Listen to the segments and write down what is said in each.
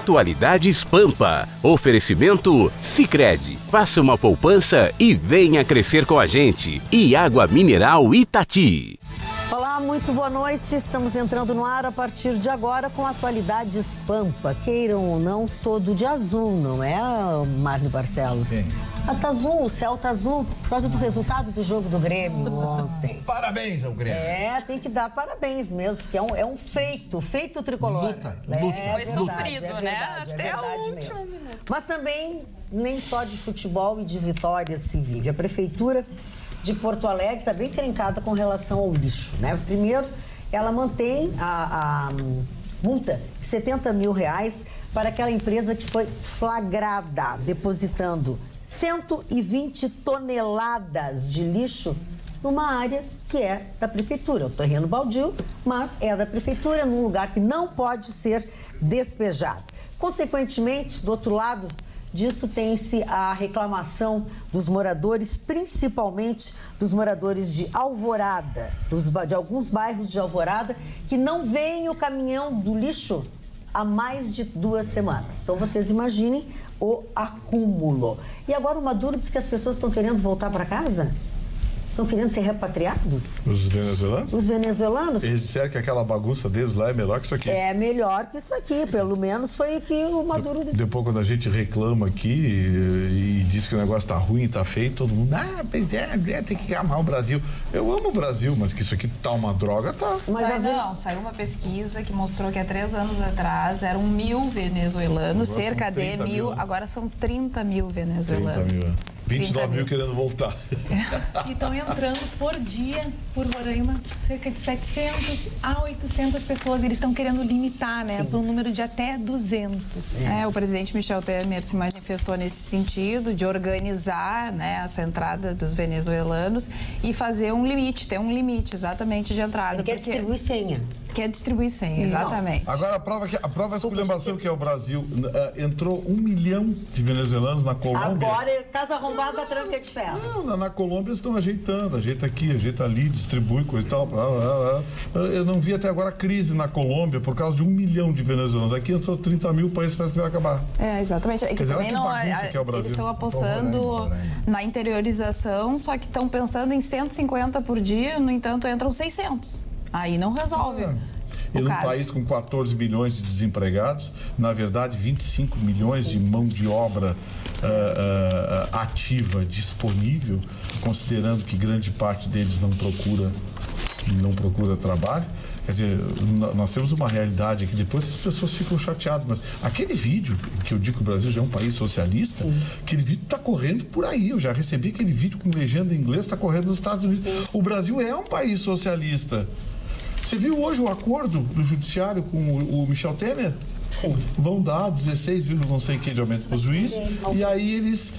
Atualidades Pampa. Oferecimento Sicredi. Faça uma poupança e venha crescer com a gente. E Água Mineral Itati. Olá, muito boa noite. Estamos entrando no ar a partir de agora com Atualidades Pampa. Queiram ou não, todo de azul, não é, Marne Barcelos? Sim. Tá azul, o céu tá azul por causa do resultado do jogo do Grêmio ontem. Parabéns ao Grêmio. Tem que dar parabéns mesmo, que é um feito tricolor. Luta. Foi sofrido, né? Até o último minuto. Mas também nem só de futebol e de vitórias se vive. A Prefeitura de Porto Alegre está bem encrencada com relação ao lixo, né? Primeiro, ela mantém a multa de R$70 mil para aquela empresa que foi flagrada depositando 120 toneladas de lixo numa área que é da Prefeitura. O terreno baldio, mas é da Prefeitura, num lugar que não pode ser despejado. Consequentemente, do outro lado disso tem-se a reclamação dos moradores, principalmente dos moradores de Alvorada, de alguns bairros de Alvorada, que não veem o caminhão do lixo há mais de 2 semanas. Então, vocês imaginem o acúmulo. E agora o Maduro diz que as pessoas estão querendo voltar para casa? Estão querendo ser repatriados? Os venezuelanos? Os venezuelanos? Eles disseram que aquela bagunça deles lá é melhor que isso aqui. É melhor que isso aqui, pelo menos foi o que o Maduro... Depois, quando a gente reclama aqui e diz que o negócio tá ruim, tá feio, todo mundo, tem que amar o Brasil. Eu amo o Brasil, mas que isso aqui tá uma droga, tá. Mas saiu uma pesquisa que mostrou que há 3 anos atrás eram 1.000 venezuelanos, agora cerca de 1.000, agora são 30 mil venezuelanos. 30 mil, 29 mil querendo voltar. E estão entrando por dia, por Roraima, cerca de 700 a 800 pessoas. Eles estão querendo limitar, né, para um número de até 200. O presidente Michel Temer se manifestou nesse sentido, de organizar, né, essa entrada dos venezuelanos e fazer um limite, ter um limite exatamente de entrada. Ele quer distribuir senha. Quer distribuir senha, exatamente. Agora, a prova é a esculhambação que é o Brasil. Entrou 1 milhão de venezuelanos na Colômbia. Agora, casa arrombada, tranca de ferro. Não, na Colômbia eles estão ajeitando, ajeita aqui, ajeita ali, distribui, coisa e tal. Eu não vi até agora crise na Colômbia por causa de 1 milhão de venezuelanos. Aqui entrou 30 mil, o país parece que vai acabar. Exatamente. Quer dizer, também que é o Brasil. Eles estão apostando na interiorização, só que estão pensando em 150 por dia, no entanto, entram 600. Aí não resolve. E num país com 14 milhões de desempregados, na verdade, 25 milhões de mão de obra ativa disponível, considerando que grande parte deles não procura trabalho. Quer dizer, nós temos uma realidade aqui, depois as pessoas ficam chateadas, mas aquele vídeo, que eu digo que o Brasil já é um país socialista, aquele vídeo está correndo por aí. Eu já recebi aquele vídeo com legenda em inglês, está correndo nos Estados Unidos. O Brasil é um país socialista. Você viu hoje o acordo do judiciário com o Michel Temer? Sim. Vão dar 16, não sei o que de aumento para os juízes, e aí eles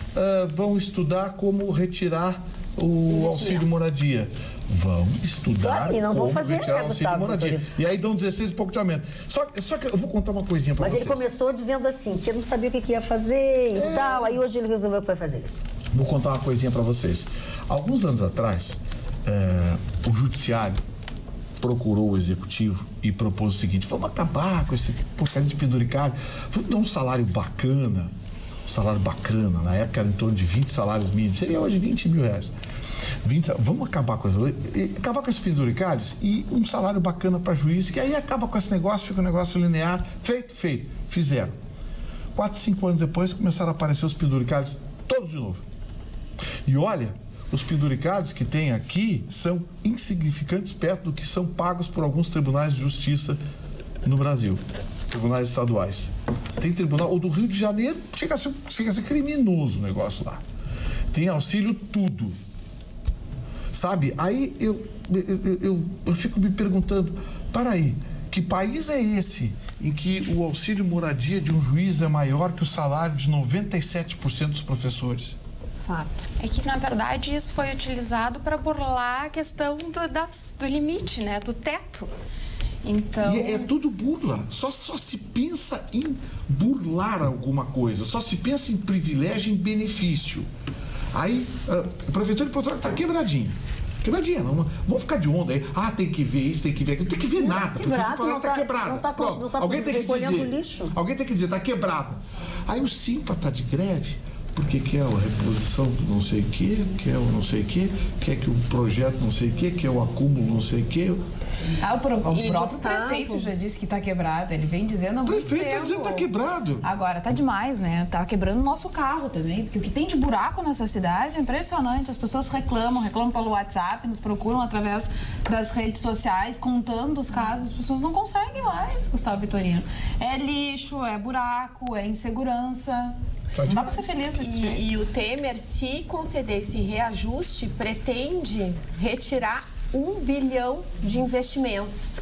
vão estudar como retirar o auxílio moradia. Vão estudar e não vão fazer, retirar o auxílio moradia. E aí dão 16 e pouco de aumento. Só que eu vou contar uma coisinha para vocês. Mas ele começou dizendo assim, que não sabia o que ia fazer e tal, aí hoje ele resolveu que vai fazer isso. Vou contar uma coisinha para vocês. Alguns anos atrás, o judiciário procurou o executivo e propôs o seguinte: vamos acabar com esse porcaria de penduricário, vamos dar um salário bacana, na época era em torno de 20 salários mínimos, seria hoje 20 mil reais. Vamos acabar com esses penduricários e um salário bacana para juiz, que aí acaba com esse negócio, fica um negócio linear. Feito. Fizeram. 4, 5 anos depois começaram a aparecer os penduricários todos de novo. E olha, os penduricários que tem aqui são insignificantes perto do que são pagos por alguns tribunais de justiça no Brasil, tribunais estaduais. Tem tribunal, o do Rio de Janeiro chega a ser criminoso o negócio lá. Tem auxílio tudo. Sabe? Aí eu fico me perguntando, para aí, que país é esse em que o auxílio moradia de um juiz é maior que o salário de 97% dos professores? Fato. É que, na verdade, isso foi utilizado para burlar a questão do limite, né? Do teto. Então... E é tudo burla. Só se pensa em burlar alguma coisa. Só se pensa em privilégio, em benefício. Aí, a Prefeitura de Porto Alegre está quebradinha. Quebradinha, vamos ficar de onda aí. Ah, tem que ver isso, tem que ver aquilo. Não tem que ver nada. Quebrado, tá quebrada. Não tá alguém tem que recolhendo dizer, lixo. alguém tem que dizer, tá quebrada. Aí o Simpa tá de greve porque quer a reposição do não sei o quê, quer o não sei o quê, quer que o projeto não sei o quê, quer o acúmulo não sei o quê. O próprio prefeito já disse que está quebrado. Ele vem dizendo há muito tempo. O prefeito está dizendo que está quebrado. Agora, tá demais, né? Tá quebrando o nosso carro também. Porque o que tem de buraco nessa cidade é impressionante. As pessoas reclamam pelo WhatsApp, nos procuram através das redes sociais, contando os casos. As pessoas não conseguem mais, Gustavo Vitorino. É lixo, é buraco, é insegurança. Não dá pra ser feliz desse jeito. E o Temer, se conceder esse reajuste, pretende retirar 1 bilhão de investimentos.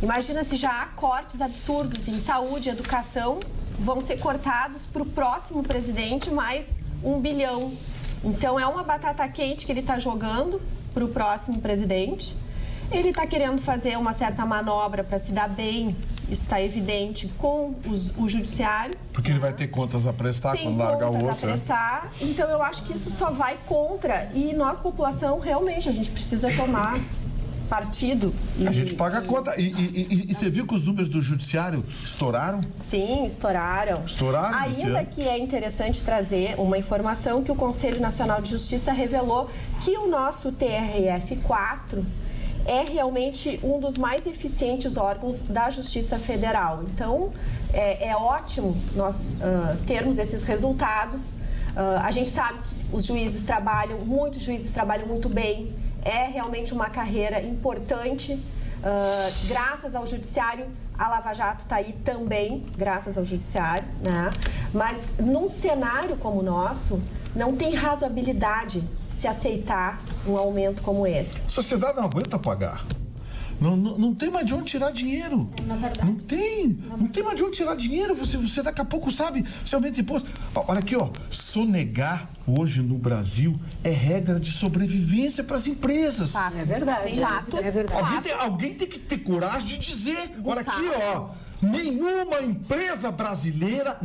Imagina se já há cortes absurdos em saúde e educação, vão ser cortados para o próximo presidente mais 1 bilhão. Então é uma batata quente que ele está jogando para o próximo presidente. Ele está querendo fazer uma certa manobra para se dar bem, isso está evidente, com o judiciário. Porque ele vai ter contas a prestar quando largar o osso. Tem contas a prestar, então eu acho que isso só vai contra. E nós, população, realmente, a gente precisa tomar partido. A gente paga a conta. E você viu que os números do judiciário estouraram? Sim, estouraram. Estouraram? Ainda que é interessante trazer uma informação que o Conselho Nacional de Justiça revelou que o nosso TRF4 é realmente um dos mais eficientes órgãos da Justiça Federal. Então, é ótimo nós termos esses resultados. A gente sabe que os juízes muitos juízes trabalham muito bem. É realmente uma carreira importante. Graças ao Judiciário, a Lava Jato está aí também, graças ao Judiciário, né? Mas num cenário como o nosso, não tem razoabilidade se aceitar um aumento como esse. A sociedade não aguenta pagar. Não tem mais de onde tirar dinheiro. Na verdade. Não tem mais de onde tirar dinheiro. Você daqui a pouco sabe, você aumenta imposto. Olha aqui, ó. Sonegar hoje no Brasil é regra de sobrevivência para as empresas. É verdade. Exato. É verdade. Alguém tem que ter coragem de dizer. Olha aqui, ó. Nenhuma empresa brasileira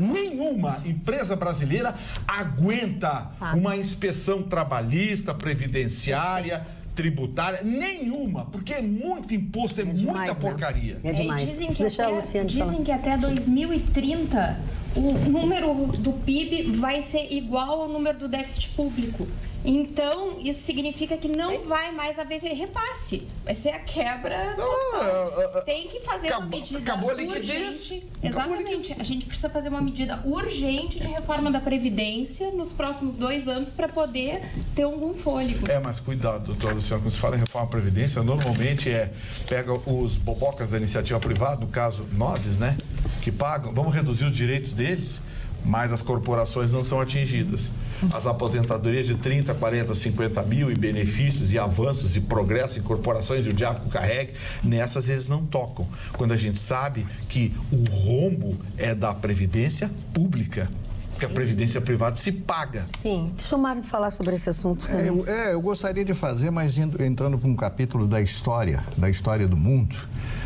aguenta uma inspeção trabalhista, previdenciária, tributária, nenhuma, porque é muito imposto, é demais, muita porcaria. É demais. Dizem que até 2030 o número do PIB vai ser igual ao número do déficit público. Então, isso significa que não vai mais haver repasse. Vai ser a quebra total. Tem que fazer uma medida acabou a liquidez. urgente. Exatamente. A gente precisa fazer uma medida urgente de reforma da Previdência nos próximos 2 anos para poder ter algum fôlego. Mas cuidado, doutora Luciana, quando se fala em reforma da Previdência, normalmente pega os bobocas da iniciativa privada, no caso, nós, né, que pagam, vamos reduzir os direitos deles, mas as corporações não são atingidas. As aposentadorias de 30, 40, 50 mil e benefícios e avanços e progresso em corporações e o diabo que carregue, nessas eles não tocam. Quando a gente sabe que o rombo é da Previdência Pública, que a Previdência Privada se paga. Sim. Deixa o Mário falar sobre esse assunto também. Eu gostaria de fazer, mas entrando para um capítulo da história do mundo,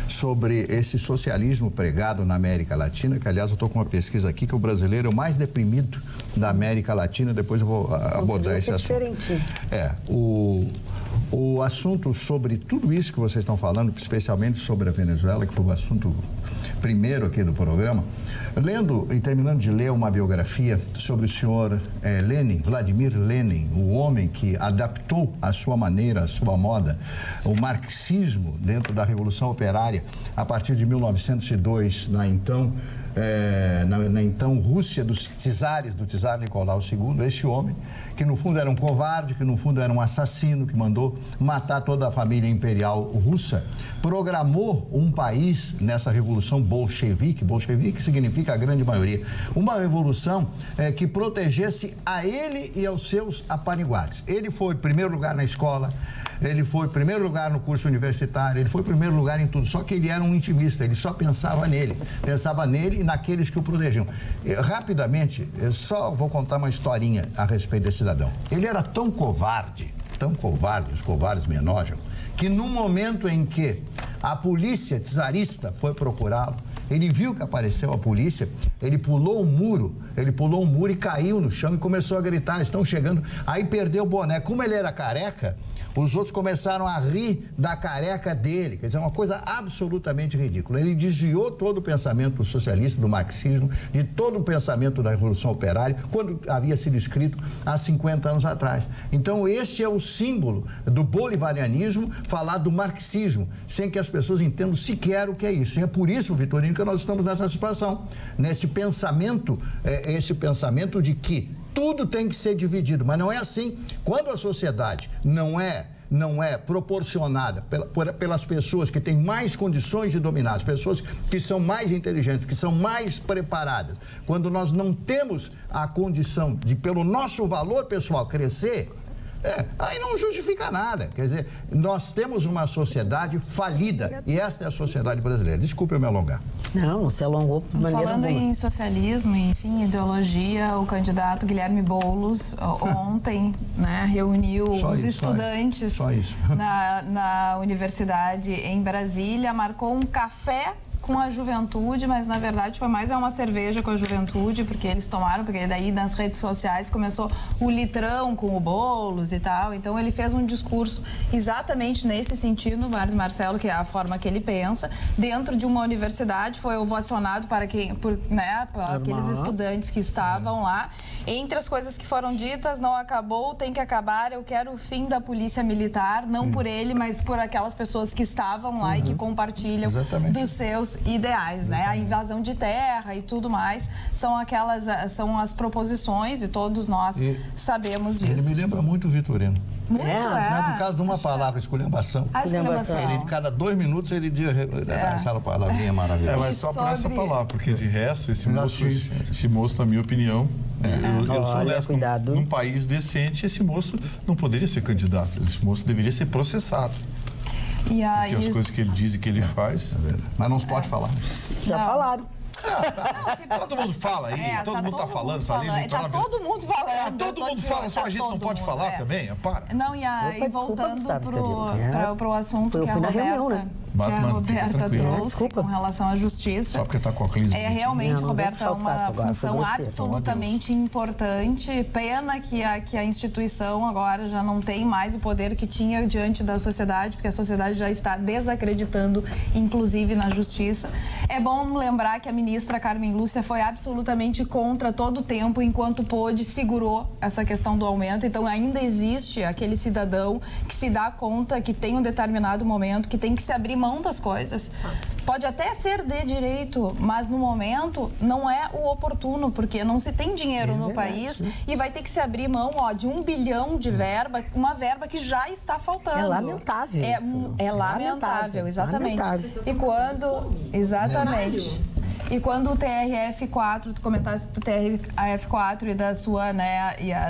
sobre esse socialismo pregado na América Latina, que, aliás, eu estou com uma pesquisa aqui que o brasileiro é o mais deprimido da América Latina, depois eu vou abordar esse assunto. O assunto sobre tudo isso que vocês estão falando, especialmente sobre a Venezuela, que foi o assunto primeiro aqui do programa, lendo e terminando de ler uma biografia sobre o senhor Vladimir Lenin, o homem que adaptou à sua maneira, à sua moda, o marxismo dentro da Revolução Operária a partir de 1902, na então Rússia dos czares, do czar Nicolau II, esse homem que no fundo era um covarde, que no fundo era um assassino, que mandou matar toda a família imperial russa, programou um país nessa revolução bolchevique significa a grande maioria, uma revolução que protegesse a ele e aos seus apaniguados. Ele foi primeiro lugar na escola, ele foi primeiro lugar no curso universitário, ele foi primeiro lugar em tudo, só que ele era um intimista, ele só pensava nele e naqueles que o protegiam. Rapidamente, eu só vou contar uma historinha a respeito desse cidadão. Ele era tão covarde, os covardes me enojam, que no momento em que a polícia czarista foi procurá-lo, Ele viu que apareceu a polícia, ele pulou um muro e caiu no chão e começou a gritar, estão chegando. Aí perdeu o boné. Como ele era careca, os outros começaram a rir da careca dele. Quer dizer, uma coisa absolutamente ridícula. Ele desviou todo o pensamento socialista, do marxismo, de todo o pensamento da Revolução Operária, quando havia sido escrito há 50 anos atrás. Então, este é o símbolo do bolivarianismo, falar do marxismo, sem que as pessoas entendam sequer o que é isso. E é por isso, Vitorino, que nós estamos nessa situação, nesse pensamento, esse pensamento de que tudo tem que ser dividido, mas não é assim. Quando a sociedade não é proporcionada pelas pessoas que têm mais condições de dominar, as pessoas que são mais inteligentes, que são mais preparadas, quando nós não temos a condição de, pelo nosso valor pessoal, crescer, aí não justifica nada. Quer dizer, nós temos uma sociedade falida e esta é a sociedade brasileira. Desculpe eu me alongar. Não se alongou de maneira Falando boa. em socialismo, enfim, ideologia, o candidato Guilherme Boulos ontem, né, reuniu os estudantes na universidade em Brasília, marcou um café com a juventude, mas na verdade foi mais uma cerveja com a juventude, porque eles tomaram, porque daí nas redes sociais começou o litrão com o Boulos e tal, então ele fez um discurso exatamente nesse sentido, Marcelo, que é a forma que ele pensa, dentro de uma universidade, foi ovacionado por aqueles estudantes que estavam lá. Entre as coisas que foram ditas, não acabou, tem que acabar, eu quero o fim da polícia militar, não por ele, mas por aquelas pessoas que estavam lá e que compartilham dos seus ideais, né? A invasão de terra e tudo mais são as proposições e todos nós sabemos disso. Ele me lembra muito o Vitorino. Muito, Por causa de uma palavra, esculahambação. Esculahambação. Ele, cada 2 minutos, ele diz essa palavrinha maravilhosa. Mas só por essa palavra, porque de resto, esse moço, na minha opinião, eu sou honesto, num país decente, esse moço não poderia ser candidato. Esse moço deveria ser processado. E aí, porque as coisas que ele diz e que ele faz... Mas não se pode falar. Já falaram. Todo mundo fala aí, todo mundo tá falando, falando. Tá todo mundo falando. Todo mundo fala, só a gente não pode falar também? Para. Não, e voltando para o assunto que a Roberta trouxe com relação à justiça. Só porque tá com a crise. Realmente, Roberta, é uma função absolutamente importante. Pena que a instituição agora já não tem mais o poder que tinha diante da sociedade, porque a sociedade já está desacreditando, inclusive na justiça. É bom lembrar que a ministra Carmen Lúcia foi absolutamente contra todo o tempo, enquanto pôde, segurou essa questão do aumento. Então, ainda existe aquele cidadão que se dá conta que tem um determinado momento, que tem que se abrir mão das coisas. Pode até ser de direito, mas no momento não é o oportuno, porque não se tem dinheiro no país e vai ter que se abrir mão de 1 bilhão de verba, uma verba que já está faltando. É lamentável isso. É lamentável, exatamente. Lamentável. E quando... Exatamente. E quando o TRF4, tu comentaste do TRF4 e da sua,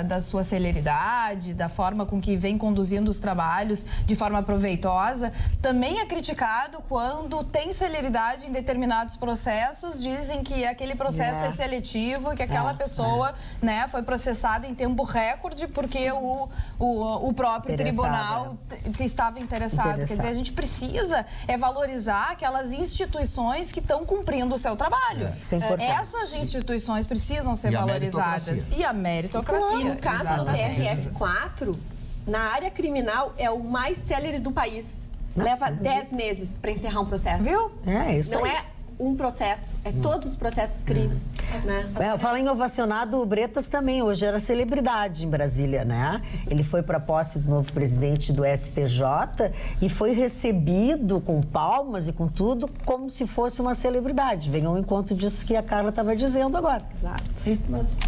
da sua celeridade, da forma com que vem conduzindo os trabalhos de forma proveitosa, também é criticado quando tem celeridade em determinados processos, dizem que aquele processo é seletivo, que aquela pessoa, foi processada em tempo recorde porque o próprio tribunal estava interessado. Quer dizer, a gente precisa valorizar aquelas instituições que estão cumprindo o seu trabalho. Essas instituições precisam ser valorizadas. E a meritocracia. No caso do TRF4, na área criminal, é o mais célere do país. Leva 10 meses para encerrar um processo. Viu? Isso não aí. É um processo, é todos os processos crime. Fala em ovacionado, o Bretas também hoje era celebridade em Brasília, né? Ele foi para a posse do novo presidente do STJ e foi recebido com palmas e com tudo como se fosse uma celebridade. Vem ao encontro disso que a Carla estava dizendo agora.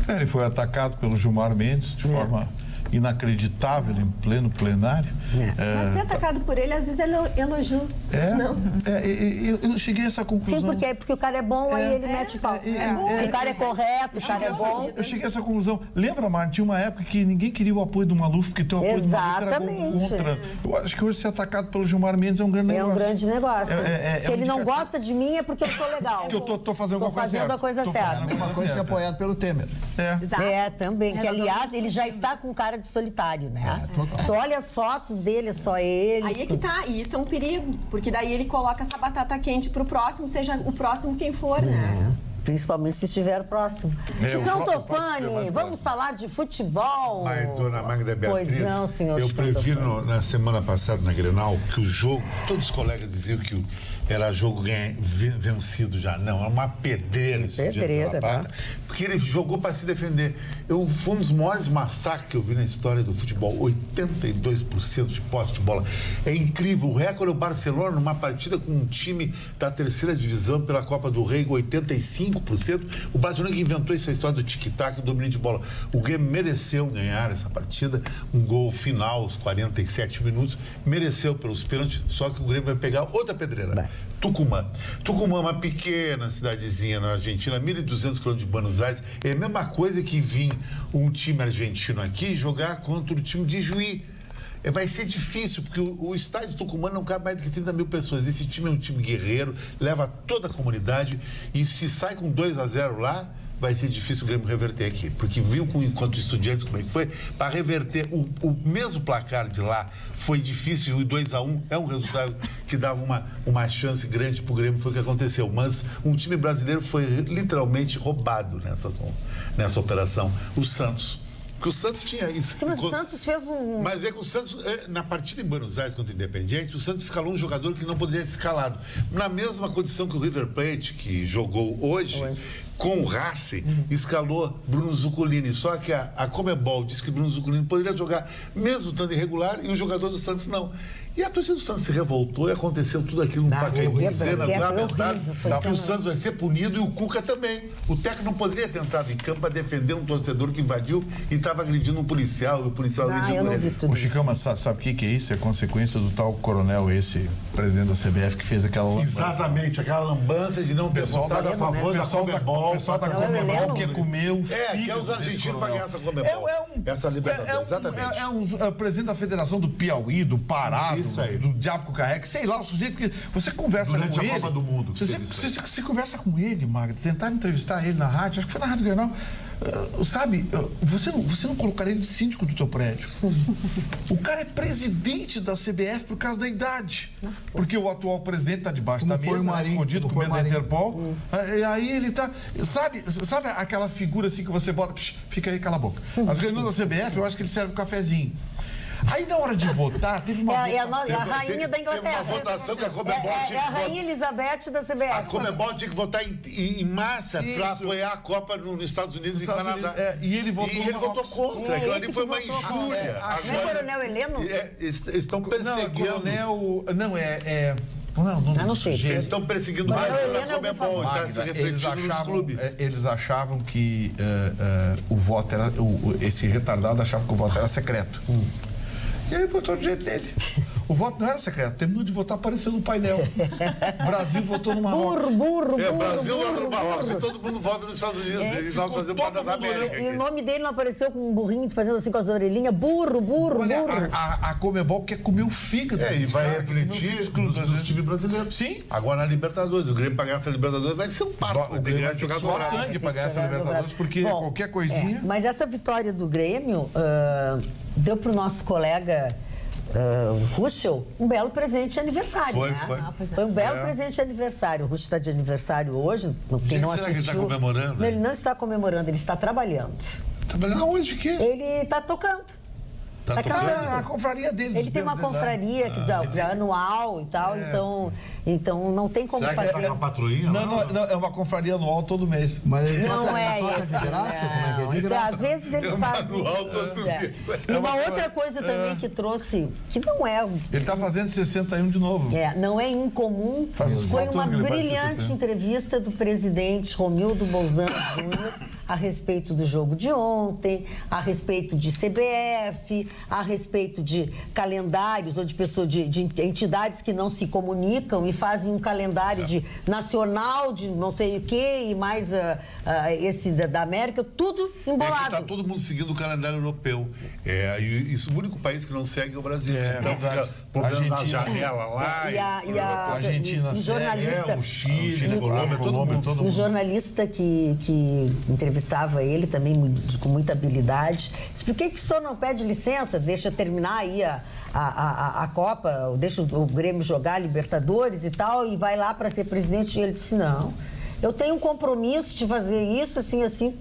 Ele foi atacado pelo Gilmar Mendes de forma inacreditável em pleno plenário. Mas ser atacado por ele, às vezes é elogio. Eu cheguei a essa conclusão. Sim, porque o cara é bom, aí ele mete o pau. O cara é correto, o cara é bom. Eu cheguei a essa conclusão. Lembra, Martin, tinha uma época que ninguém queria o apoio do Maluf, porque teu apoio do Maluf era contra. Eu acho que hoje ser atacado pelo Gilmar Mendes é um grande negócio. É um grande negócio. Se ele não gosta de mim, é porque eu sou legal. Porque eu tô fazendo a coisa certa. Uma coisa é ser apoiado pelo Temer. Também. Que, aliás, ele já está com cara de tarde solitário, né? total. Tu olha as fotos dele, é só ele. Aí é que tá, e isso é um perigo, porque daí ele coloca essa batata quente pro próximo, seja o próximo quem for, né? Principalmente se estiver próximo. Chicão Tofani, vamos falar de futebol. Mas, dona Magda Pois Beatriz, não, senhor eu Chicão prefiro, Tofani. na semana passada, na Grenal, que o jogo, todos os colegas diziam que era jogo vencido já. Não, é uma pedreira esse Pedreira, dia, porque ele jogou para se defender. Foi um dos maiores massacres que eu vi na história do futebol. 82% de posse de bola. É incrível. O recorde é o Barcelona numa partida com um time da terceira divisão pela Copa do Rei, 85%. O Barcelona que inventou essa história do tic-tac, do domínio de bola. O Grêmio mereceu ganhar essa partida. Um gol final, aos 47 minutos. Mereceu pelos pênaltis, só que o Grêmio vai pegar outra pedreira. Tucumã. Tucumã é uma pequena cidadezinha na Argentina, 1.200 quilômetros de Buenos Aires. É a mesma coisa que vir um time argentino aqui jogar contra o time de Juí. Vai ser difícil, porque o estádio de Tucumã não cabe mais do que 30 mil pessoas. Esse time é um time guerreiro, leva toda a comunidade, e se sai com 2-0 lá, vai ser difícil o Grêmio reverter aqui, porque viu enquanto Estudiantes como é que foi, para reverter o mesmo placar de lá foi difícil, e o 2-1 é um resultado que dava uma chance grande para o Grêmio, foi o que aconteceu, mas um time brasileiro foi literalmente roubado nessa operação, o Santos. Porque o Santos tinha isso. Mas o Santos fez um... Mas é que o Santos, na partida em Buenos Aires contra o Independiente, o Santos escalou um jogador que não poderia ser escalado. Na mesma condição que o River Plate, que jogou hoje. Com o Racing, escalou Bruno Zuculini. Só que a Conmebol disse que Bruno Zuculini poderia jogar, mesmo estando irregular, e o jogador do Santos não. E a torcida do Santos se revoltou e aconteceu tudo aquilo no Pacaembu, cenas lamentáveis. O Santos vai ser punido e o Cuca também. O técnico não poderia ter entrado em campo para defender um torcedor que invadiu e estava agredindo um policial, e o policial agrediu ele. O Chicão, mas sabe o que é isso? É consequência do tal coronel, esse presidente da CBF, que fez aquela lambança. Exatamente, aquela lambança de não ter votado a favor da Conmebol. O pessoal da Conmebol quer comer o fígado. Que é os argentinos para ganhar essa Conmebol. Essa Libertadores, exatamente. É o presidente da Federação do Piauí, do Pará, do Diabo que carrega, sei lá, o sujeito que você conversa durante com ele. Durante a Copa do Mundo. Você conversa com ele, Magda, tentar entrevistar ele na rádio, acho que foi na Rádio Grenal. Sabe, você não colocaria ele de síndico do teu prédio. O cara é presidente da CBF por causa da idade. Porque o atual presidente está debaixo da mesa, escondido, com medo da Interpol. E aí ele tá... Sabe aquela figura assim que você bota... Fica aí, cala a boca. As reuniões da CBF, eu acho que ele serve um cafezinho. Aí, na hora de votar, teve uma... É a rainha da Inglaterra. Teve uma votação que a Conmebol tinha que a rainha Elizabeth da CBF. A Conmebol tinha que votar em massa para apoiar a Copa nos Estados Unidos e Canadá. E ele votou contra. Aquilo ali foi uma injúria. Não é Coronel Heleno? Estão perseguindo... Não sei. Eles estão perseguindo mais a Conmebol, está se refletindo nos clubes. Eles achavam que o voto era... Esse retardado achava que o voto era secreto. E aí botou do jeito dele. O voto não era secreto, terminou de votar, apareceu no painel. O Brasil votou no Marrocos. Burro. O Brasil votou no Marrocos e todo mundo vota nos Estados Unidos. Eles nós fazemos parte das Américas. E o nome dele não apareceu com um burrinho fazendo assim com as orelhinhas. Burro. Olha, a Conmebol quer comer o fígado. E vai refletir nos times brasileiros. Sim. Agora na Libertadores. O Grêmio pagar essa Libertadores vai ser um papo. O Grêmio vai ter que suar sangue para ganhar essa Libertadores, porque qualquer coisinha... Mas essa vitória do Grêmio deu para o nosso colega... Ruschel, um belo presente de aniversário. Foi um belo presente de aniversário. O Ruschel está de aniversário hoje. Quem não assistiu, ele está comemorando? Ele não está comemorando, ele está trabalhando. Trabalhando aonde? Que? Ele está tocando. A confraria dele. Ele tem uma confraria que é anual e tal, então não tem como fazer. Será que é uma patrulhinha? Não, é uma confraria anual todo mês. Mas ele não é isso. De graça? Como é que é de graça? Às vezes eles fazem. E uma outra coisa também que trouxe, que não é... Ele está fazendo 61 de novo. Não é incomum. Foi uma brilhante entrevista do presidente Romildo Bolzano Júnior a respeito do jogo de ontem, a respeito de CBF, a respeito de calendários ou de pessoas, de entidades que não se comunicam e fazem um calendário de nacional, de não sei o quê, e mais esse da América, tudo embolado. É que está todo mundo seguindo o calendário europeu. O único país que não segue é o Brasil. Então fica problema na janela lá. A Argentina segue. O Chile, a Colômbia, todo mundo. Um jornalista que entrevistou entrevistava ele também com muita habilidade. Disse, por que o senhor não pede licença, deixa terminar aí a Copa, deixa o Grêmio jogar Libertadores e tal, e vai lá para ser presidente? E ele disse, não, eu tenho um compromisso de fazer isso, assim,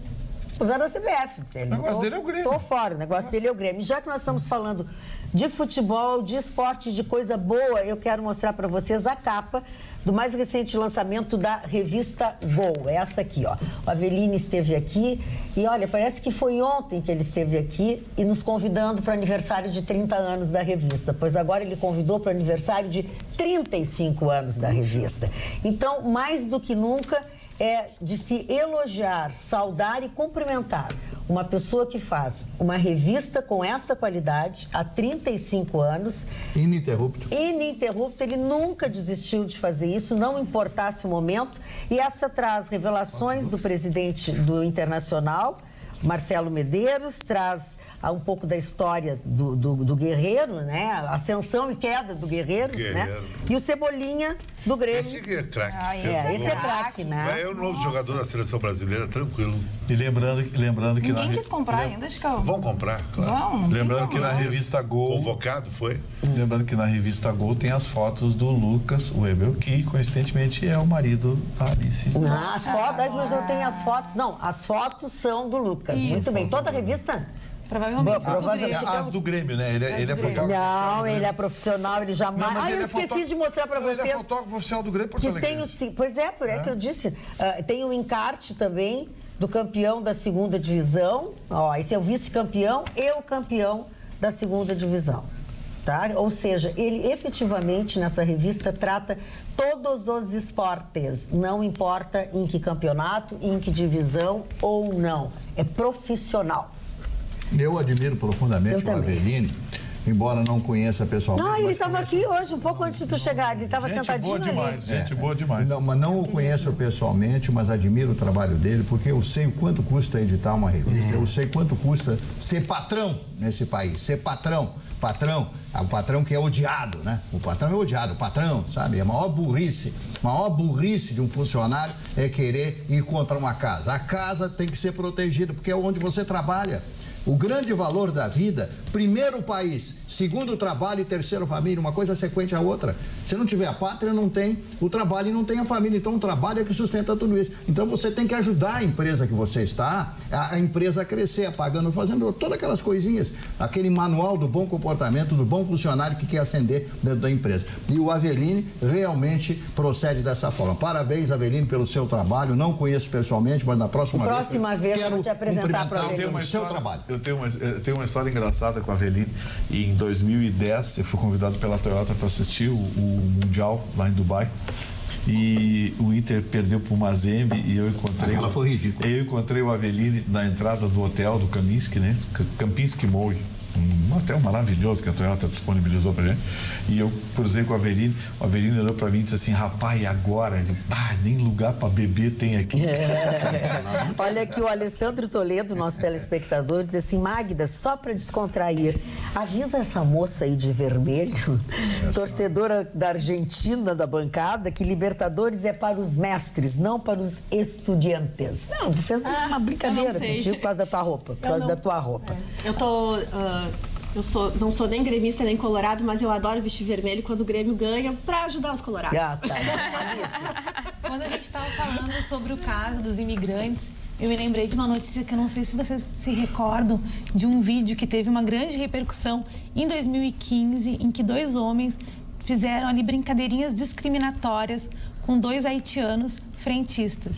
usando a CBF. O negócio dele é o Grêmio. Estou fora, o negócio dele é o Grêmio. Já que nós estamos falando de futebol, de esporte, de coisa boa, eu quero mostrar para vocês a capa do mais recente lançamento da revista Gol. É essa aqui, ó. O Aveline esteve aqui e, olha, parece que foi ontem que ele esteve aqui e nos convidando para o aniversário de 30 anos da revista, pois agora ele convidou para o aniversário de 35 anos da revista. Então, mais do que nunca, é de se elogiar, saudar e cumprimentar uma pessoa que faz uma revista com esta qualidade há 35 anos. Ininterrupto. Ininterrupto, ele nunca desistiu de fazer isso, não importasse o momento. E essa traz revelações do presidente do Internacional, Marcelo Medeiros, traz um pouco da história do Guerreiro, né? Ascensão e queda do Guerreiro, né? E o Cebolinha do Grêmio. Esse é craque. Esse é craque, né? É o novo jogador da seleção brasileira, tranquilo. E lembrando que ninguém quis comprar ainda, acho que vão comprar, claro. Lembrando que na revista Gol... Convocado foi. Lembrando que na revista Gol tem as fotos do Lucas Weber, que coincidentemente é o marido da Alice. As fotos, mas não tem as fotos. Não, as fotos são do Lucas. Isso. Muito bem. Toda a revista... Provavelmente. As do Grêmio, né? Ele é fotógrafo. Não, ele é profissional, ele jamais... eu esqueci de mostrar para vocês... Ele é fotógrafo oficial do Grêmio Porto Alegre. Pois é, por aí que eu disse. Tem o encarte também do campeão da segunda divisão. Ó, esse é o vice-campeão e o campeão da segunda divisão. Tá? Ou seja, ele efetivamente nessa revista trata todos os esportes, não importa em que campeonato, em que divisão ou não. É profissional. Eu admiro profundamente o Aveline, embora não conheça pessoalmente. Ele estava aqui hoje, um pouco antes de tu chegar. Ele estava sentadinho ali. Gente boa demais. Mas não o conheço pessoalmente, mas admiro o trabalho dele, porque eu sei o quanto custa editar uma revista, eu sei quanto custa ser patrão nesse país, ser patrão. O patrão que é odiado, né? O patrão é odiado, o patrão, sabe? A maior burrice de um funcionário é querer ir contra uma casa. A casa tem que ser protegida, porque é onde você trabalha. O grande valor da vida, primeiro o país, segundo o trabalho e terceiro a família, uma coisa sequente à outra. Se não tiver a pátria, não tem o trabalho e não tem a família. Então o trabalho é que sustenta tudo isso. Então você tem que ajudar a empresa que você está, a empresa a crescer, apagando, fazendo todas aquelas coisinhas. Aquele manual do bom comportamento, do bom funcionário que quer ascender dentro da empresa. E o Aveline realmente procede dessa forma. Parabéns, Aveline, pelo seu trabalho. Não conheço pessoalmente, mas na próxima vez eu vou te apresentar para o seu trabalho. Eu tenho uma história engraçada com a Aveline. E em 2010 eu fui convidado pela Toyota para assistir o Mundial lá em Dubai. E o Inter perdeu para o Mazembe e eu encontrei... Ela foi ridícula. Eu encontrei o Aveline na entrada do hotel do Kempinski, né? Kempinski Mall. Um hotel maravilhoso que a Toyota disponibilizou pra gente. E eu cruzei com o Aveline olhou pra mim e disse assim, rapaz, e agora? Ele, nem lugar pra beber tem aqui. Olha aqui o Alessandro Toledo, nosso telespectador, diz assim, Magda, só pra descontrair, avisa essa moça aí de vermelho, torcedora da Argentina, da bancada, que Libertadores é para os mestres, não para os estudiantes. Não, fez uma brincadeira contigo por causa da tua roupa. Por causa da tua roupa. Eu tô... não sou nem gremista nem colorado, mas eu adoro vestir vermelho quando o Grêmio ganha para ajudar os colorados. Quando a gente estava falando sobre o caso dos imigrantes, eu me lembrei de uma notícia que eu não sei se vocês se recordam, de um vídeo que teve uma grande repercussão em 2015, em que 2 homens fizeram ali brincadeirinhas discriminatórias com 2 haitianos frentistas.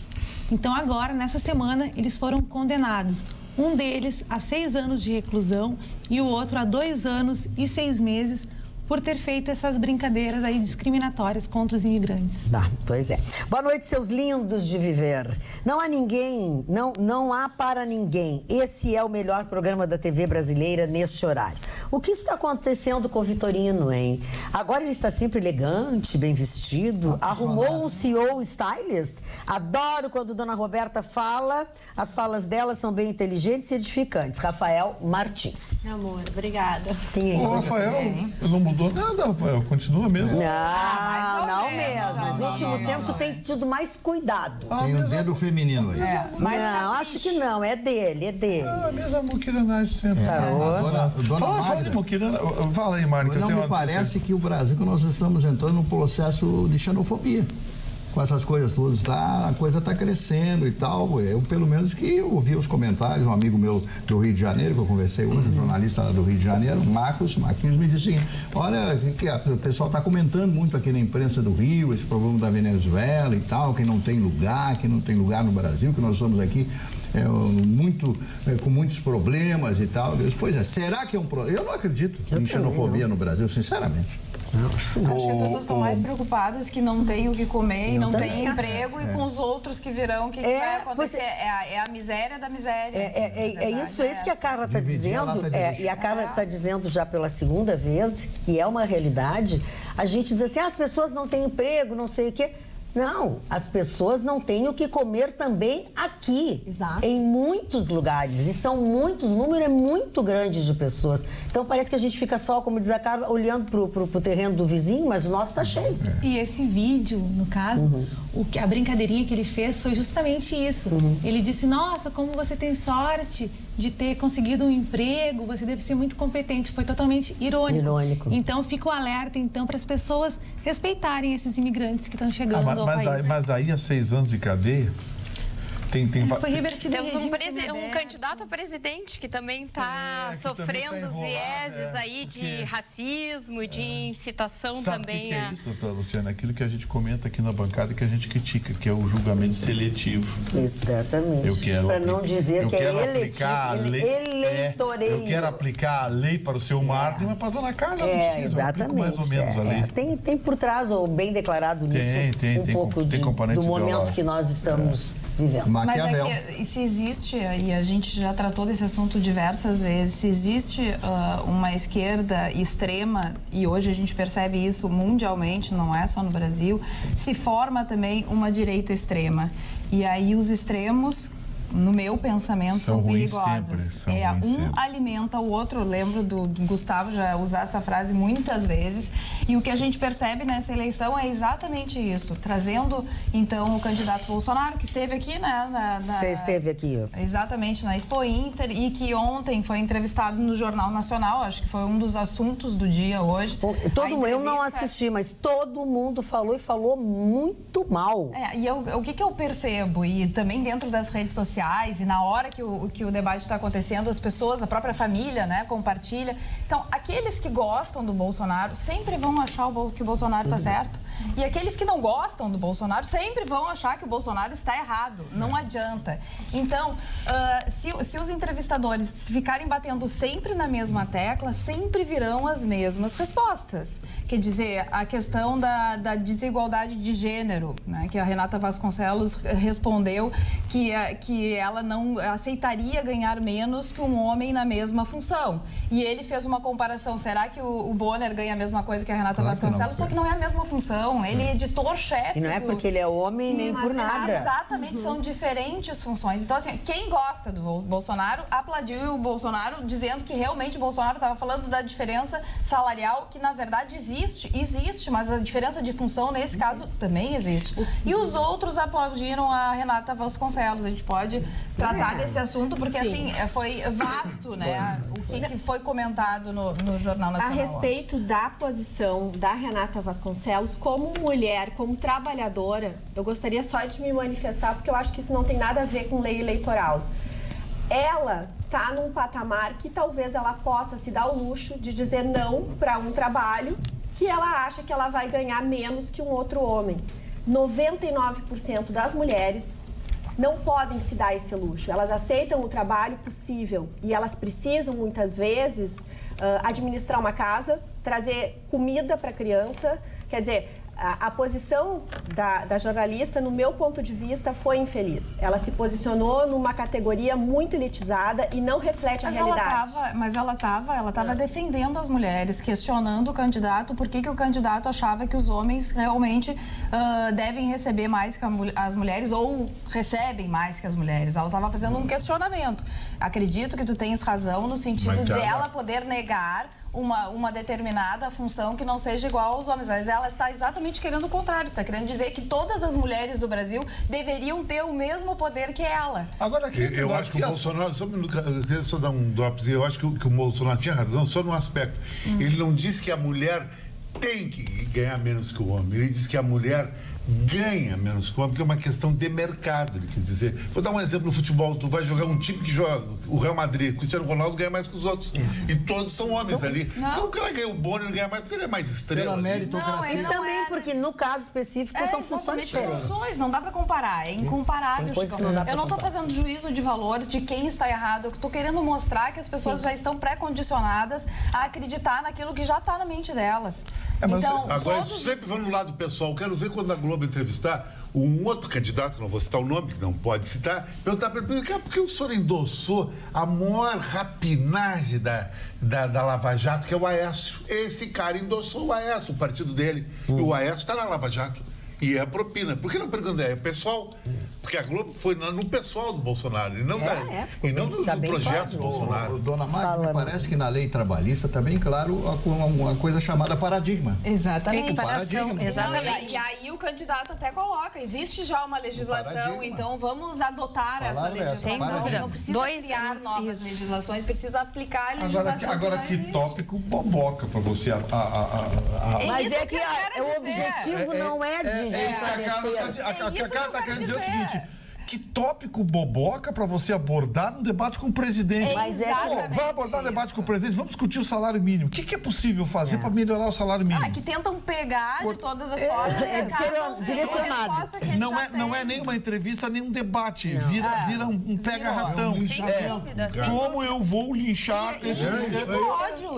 Então agora, nessa semana, eles foram condenados. Um deles a 6 anos de reclusão e o outro a 2 anos e 6 meses por ter feito essas brincadeiras aí discriminatórias contra os imigrantes. Pois é. Boa noite, seus lindos de viver. Não há ninguém, não há para ninguém. Esse é o melhor programa da TV brasileira neste horário. O que está acontecendo com o Vitorino, hein? Agora ele está sempre elegante, bem vestido, arrumou um CEO stylist. Adoro quando Dona Roberta fala, as falas dela são bem inteligentes e edificantes. Rafael Martins. Meu amor, obrigada. Rafael, não mudou nada, Rafael, continua mesmo. Não mesmo. últimos tempos tu tem tido mais cuidado. Tem um dedo feminino aí. Não, acho que não, é dele. A mesma muquiranagem sempre. Fala de muquirana. Fala aí, Mário, que eu tenho uma notícia. Parece que o Brasil, que nós estamos entrando num processo de xenofobia. Com essas coisas todas, a coisa está crescendo e tal. Eu, pelo menos, que ouvi os comentários, um amigo meu do Rio de Janeiro, que eu conversei hoje, um jornalista lá do Rio de Janeiro, Marquinhos, me disse assim, olha, o pessoal está comentando muito aqui na imprensa do Rio, esse problema da Venezuela e tal, que não tem lugar no Brasil, que nós estamos aqui com muitos problemas e tal. Pois é, será que é um problema? Eu não acredito em xenofobia no Brasil, sinceramente. Acho que as pessoas estão mais preocupadas que não tem o que comer e não tem emprego e com os outros que virão, o que vai acontecer? É a miséria da miséria. É isso que a Carla está dizendo, e a Carla está dizendo já pela segunda vez, e é uma realidade. A gente diz assim, as pessoas não têm emprego, não sei o quê. Não, as pessoas não têm o que comer também aqui. Exato. Em muitos lugares. E são muitos, o número é muito grande de pessoas. Então parece que a gente fica só, como diz a Carla, olhando pro terreno do vizinho, mas o nosso está cheio. E esse vídeo, no caso, a brincadeirinha que ele fez foi justamente isso. Ele disse, nossa, como você tem sorte de ter conseguido um emprego, você deve ser muito competente. Foi totalmente irônico. Então fica o alerta, para as pessoas respeitarem esses imigrantes que estão chegando ao país. Mas daí a 6 anos de cadeia... Foi revertido. Temos um candidato a presidente que também está sofrendo os vieses aí de racismo e de incitação também. Sabe o que é isso, doutora Luciana? Aquilo que a gente comenta aqui na bancada e que a gente critica, que é o julgamento seletivo. Exatamente. Para não dizer que é eleitoreiro. Eu quero aplicar a lei para o seu Marco, mas para a dona Carla não precisa. Exatamente. Mais ou menos a lei. Tem por trás, ou bem declarado nisso, um pouco do momento que nós estamos vivendo. Mas se existe, e a gente já tratou desse assunto diversas vezes, se existe uma esquerda extrema, e hoje a gente percebe isso mundialmente, não é só no Brasil, se forma também uma direita extrema. E aí os extremos, no meu pensamento, são perigosos. Alimenta o outro. Eu lembro do Gustavo já usar essa frase muitas vezes. E o que a gente percebe nessa eleição é exatamente isso. Trazendo, então, o candidato Bolsonaro, que esteve aqui, né? Você esteve aqui. Exatamente, na Expo Inter, e que ontem foi entrevistado no Jornal Nacional. Acho que foi um dos assuntos do dia hoje. Eu não assisti, mas todo mundo falou, e falou muito mal. E o que eu percebo, e também dentro das redes sociais, e na hora que o debate está acontecendo, as pessoas, a própria família, né, compartilha. Então, aqueles que gostam do Bolsonaro sempre vão achar que o Bolsonaro está certo. E aqueles que não gostam do Bolsonaro sempre vão achar que o Bolsonaro está errado. Não adianta. Então, se os entrevistadores ficarem batendo sempre na mesma tecla, sempre virão as mesmas respostas. Quer dizer, a questão da desigualdade de gênero, né, que a Renata Vasconcelos respondeu que ela não aceitaria ganhar menos que um homem na mesma função. E ele fez uma comparação. Será que o Bonner ganha a mesma coisa que a Renata Vasconcelos? Só que não é a mesma função. Ele é editor-chefe. E não é porque ele é homem nem por nada. Exatamente, são diferentes funções. Então, assim, quem gosta do Bolsonaro aplaudiu o Bolsonaro, dizendo que realmente o Bolsonaro estava falando da diferença salarial, que na verdade existe, mas a diferença de função, nesse caso, também existe. E os outros aplaudiram a Renata Vasconcelos. A gente pode tratar desse assunto, porque assim, foi vasto, né? O que foi comentado no Jornal Nacional. A respeito da posição da Renata Vasconcelos, como mulher, como trabalhadora, eu gostaria só de me manifestar, porque eu acho que isso não tem nada a ver com lei eleitoral. Ela está num patamar que talvez ela possa se dar o luxo de dizer não para um trabalho que ela acha que ela vai ganhar menos que um outro homem. 99% das mulheres não podem se dar esse luxo. Elas aceitam o trabalho possível e elas precisam, muitas vezes, administrar uma casa, trazer comida para a criança. Quer dizer, a posição da jornalista, no meu ponto de vista, foi infeliz. Ela se posicionou numa categoria muito elitizada e não reflete a realidade. Ela estava defendendo as mulheres, questionando o candidato, por que o candidato achava que os homens realmente devem receber mais que as mulheres ou recebem mais que as mulheres. Ela estava fazendo um questionamento. Acredito que tu tens razão no sentido dela poder negar uma determinada função que não seja igual aos homens. Mas ela está exatamente querendo o contrário, está querendo dizer que todas as mulheres do Brasil deveriam ter o mesmo poder que ela. Agora, eu acho que o Bolsonaro, só dar um dropzinho, eu acho que o Bolsonaro tinha razão só num aspecto. Ele não disse que a mulher tem que ganhar menos que o homem, ele disse que a mulher ganha menos que o homem, porque é uma questão de mercado, ele quis dizer. Vou dar um exemplo no futebol, tu vai jogar um time que joga, o Real Madrid, o Cristiano Ronaldo ganha mais que os outros. E todos são homens ali. Então o cara ganha o bônus, ele ganha mais porque ele é mais estrela. Pela meritocracia. E também porque no caso específico são funções diferentes. Não dá para comparar, é incomparável. Eu não estou fazendo juízo de valor de quem está errado, eu estou querendo mostrar que as pessoas já estão pré-condicionadas a acreditar naquilo que já está na mente delas. Então, agora, sempre vamos no lado pessoal, eu quero ver quando a Globo entrevistar um outro candidato, que não vou citar o nome, que não pode citar, perguntar para ele, por que o senhor endossou a maior rapinagem da Lava Jato, que é o Aécio? Esse cara endossou o Aécio, o partido dele. E o Aécio está na Lava Jato. E é a propina. Por que não pergunta? É o pessoal. Porque a Globo foi no pessoal do Bolsonaro, e não, do projeto do Bolsonaro. Dona Magda, me parece que na lei trabalhista também, claro, uma coisa chamada paradigma. Exatamente. Paradigma. Exatamente. E aí o candidato até coloca, existe já uma legislação, então vamos adotar essa legislação. Não precisa criar novas legislações, precisa aplicar a legislação. Agora que tópico boboca para você. Mas é que o objetivo não é de a cara está querendo dizer o seguinte: que tópico boboca para você abordar no debate com o presidente. Vai abordar debate com o presidente, vamos discutir o salário mínimo. O que é possível fazer para melhorar o salário mínimo? Que tentam pegar de todas as formas. Direcionado. Não é nem uma entrevista, nem um debate. Vira um pega-ratão. Como eu vou linchar esse...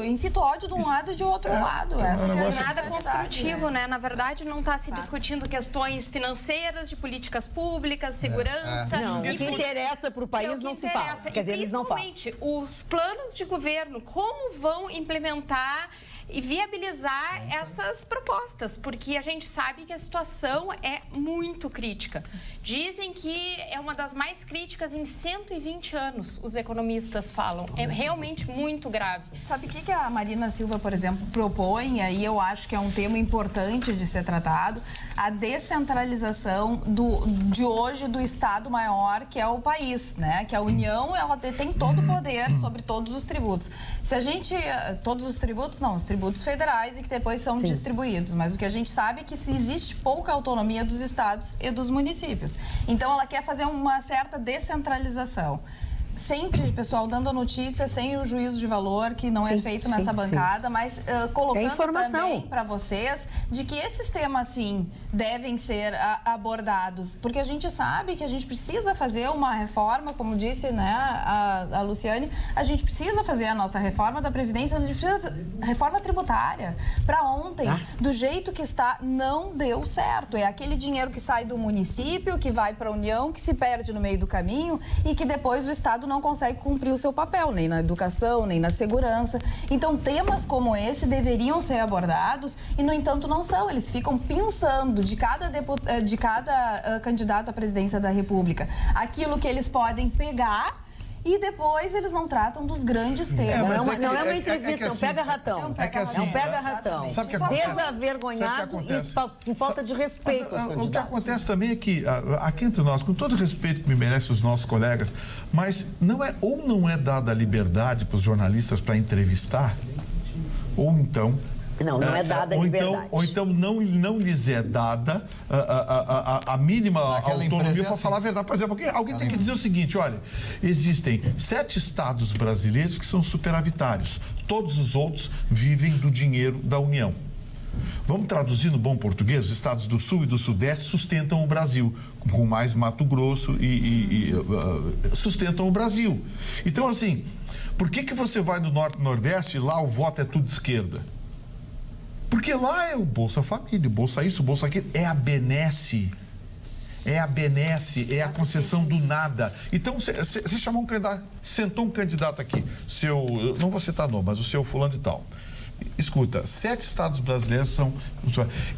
Incito ódio de um lado e de outro lado. Nada construtivo, né? Na verdade, não está se discutindo questões financeiras, de políticas públicas, segurança. Não, o que interessa para o país não se fala. Quer dizer, eles não falam. Os planos de governo, como vão implementar e viabilizar essas propostas, porque a gente sabe que a situação é muito crítica. Dizem que é uma das mais críticas em 120 anos, os economistas falam. É realmente muito grave. Sabe o que a Marina Silva, por exemplo, propõe, aí eu acho que é um tema importante de ser tratado, a descentralização de hoje do Estado maior, que é o país, né? Que a União, ela detém todo o poder sobre todos os tributos. Se a gente... Todos os tributos, não, os tributos federais e que depois são distribuídos. Mas o que a gente sabe é que existe pouca autonomia dos estados e dos municípios. Então, ela quer fazer uma certa descentralização. Sempre, pessoal, dando a notícia sem o juízo de valor, que não é feito nessa bancada, mas colocando também para vocês de que esses temas, sim, devem ser abordados. Porque a gente sabe que a gente precisa fazer uma reforma, como disse, né, a Luciane, a gente precisa fazer a nossa reforma da Previdência, a gente precisa reforma tributária. Para ontem, do jeito que está, não deu certo. É aquele dinheiro que sai do município, que vai para a União, que se perde no meio do caminho e que depois o Estado não consegue cumprir o seu papel, nem na educação, nem na segurança. Então, temas como esse deveriam ser abordados e, no entanto, não são. Eles ficam pensando de cada candidato à presidência da República aquilo que eles podem pegar e depois eles não tratam dos grandes temas. Não é uma entrevista, é um pega-ratão. É um pega-ratão. Desavergonhado e com falta de respeito aos candidatos. O que acontece também é que, aqui entre nós, com todo o respeito que me merecem os nossos colegas, mas não é dada a liberdade para os jornalistas para entrevistar, ou então... Não é dada a liberdade. Ou então não lhes é dada a mínima autonomia para falar a verdade. Por exemplo, alguém tem que dizer o seguinte, olha, existem 7 estados brasileiros que são superavitários. Todos os outros vivem do dinheiro da União. Vamos traduzir no bom português, os estados do Sul e do Sudeste sustentam o Brasil, com mais Mato Grosso e sustentam o Brasil. Então, assim, por que você vai no Norte e Nordeste e lá o voto é tudo de esquerda? Porque lá é o Bolsa Família, Bolsa isso, Bolsa aquilo, é a benesse, é a concessão do nada. Então, você chamou um candidato, sentou um candidato aqui, não vou citar nome, mas o seu fulano de tal. Escuta, 7 estados brasileiros são...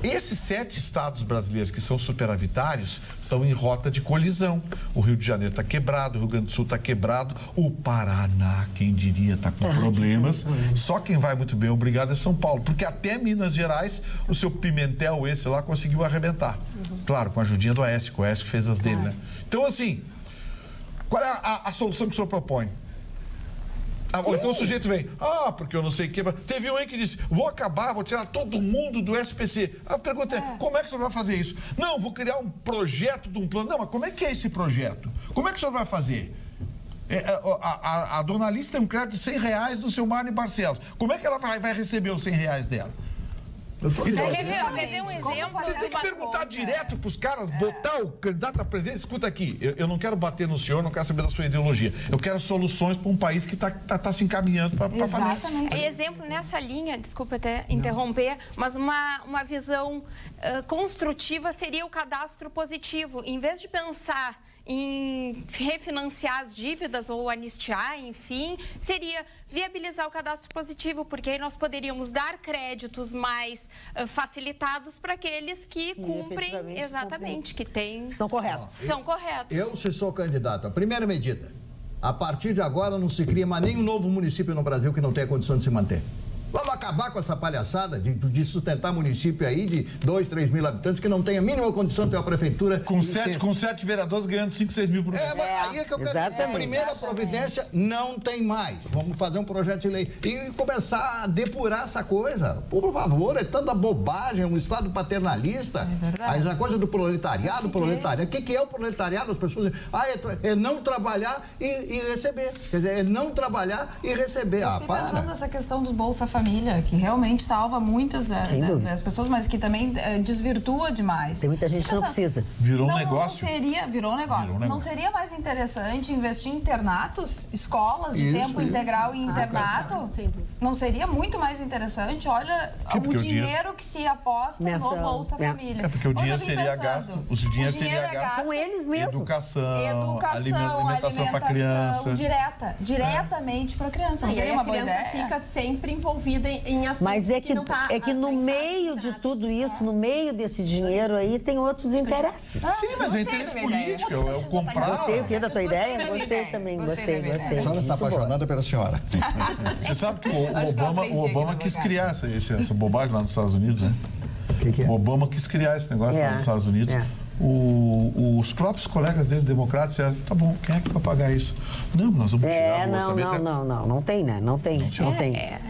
Esses 7 estados brasileiros que são superavitários estão em rota de colisão. O Rio de Janeiro está quebrado, o Rio Grande do Sul está quebrado, o Paraná, quem diria, está com problemas. Só quem vai muito bem, obrigado, é São Paulo. Porque até Minas Gerais, o seu Pimentel, esse lá, conseguiu arrebentar. Claro, com a ajudinha do Aécio, que o Aécio fez as dele, né? Então, assim, qual é a solução que o senhor propõe? Então o sujeito vem, porque eu não sei o que. Teve um aí que disse, vou acabar, vou tirar todo mundo do SPC. A pergunta é, como é que o senhor vai fazer isso? Não, vou criar um projeto de um plano. Não, mas como é que é esse projeto? Como é que o senhor vai fazer? A dona Alice tem um crédito de R$100 do seu Marne Barcelos. Como é que ela vai receber os R$100 dela? Quer ver um exemplo? Vocês têm que perguntar direto para os caras, botar o candidato a presidente. Escuta aqui, eu não quero bater no senhor, não quero saber da sua ideologia. Eu quero soluções para um país que está se encaminhando para a falência. Exemplo nessa linha, desculpa até interromper, mas uma visão construtiva seria o cadastro positivo. Em vez de pensar em refinanciar as dívidas ou anistiar, enfim, seria viabilizar o cadastro positivo, porque aí nós poderíamos dar créditos mais facilitados para aqueles que cumprem, exatamente, que têm... São corretos. São corretos. Eu, se sou candidato, a primeira medida, a partir de agora não se cria mais nenhum novo município no Brasil que não tenha condição de se manter. Vamos acabar com essa palhaçada de sustentar município aí de 2, 3 mil habitantes que não tem a mínima condição de ter uma prefeitura. Com 7 vereadores ganhando 5, 6 mil por mês. Mas aí é que eu quero. A primeira providência não tem mais. Vamos fazer um projeto de lei e começar a depurar essa coisa. Por favor, é tanta bobagem, um Estado paternalista. Aí a coisa do proletariado, o que é o proletariado? As pessoas dizem, é não trabalhar e receber. Quer dizer, é não trabalhar e receber. Eu fiquei pensando nessa questão do Bolsa Família, que realmente salva muitas das pessoas, mas que também desvirtua demais. Tem muita gente que não precisa. Virou um negócio. Virou um negócio. Não seria mais interessante investir em internatos, escolas de tempo integral e internato? Não seria muito mais interessante? Olha o dinheiro que se aposta no Bolsa Família. Porque o dinheiro seria gasto. O dinheiro seria gasto com eles mesmos. Educação, alimentação para criança. Diretamente para a criança. Não seria uma boa ideia? A criança fica sempre envolvida em assuntos. Mas que no meio de tudo isso, no meio desse dinheiro aí, tem outros interesses. Sim, mas é interesse político, é o comprar. Gostei da tua ideia? Gostei também, gostei. A senhora está apaixonada pela senhora. Você sabe que o Obama quis criar essa bobagem lá nos Estados Unidos, né? Que é? O Obama quis criar esse negócio lá nos Estados Unidos. Os próprios colegas dele, democratas, disseram, tá bom, quem é que vai pagar isso? Não, nós vamos tirar o orçamento. Não tem, né? Não tem.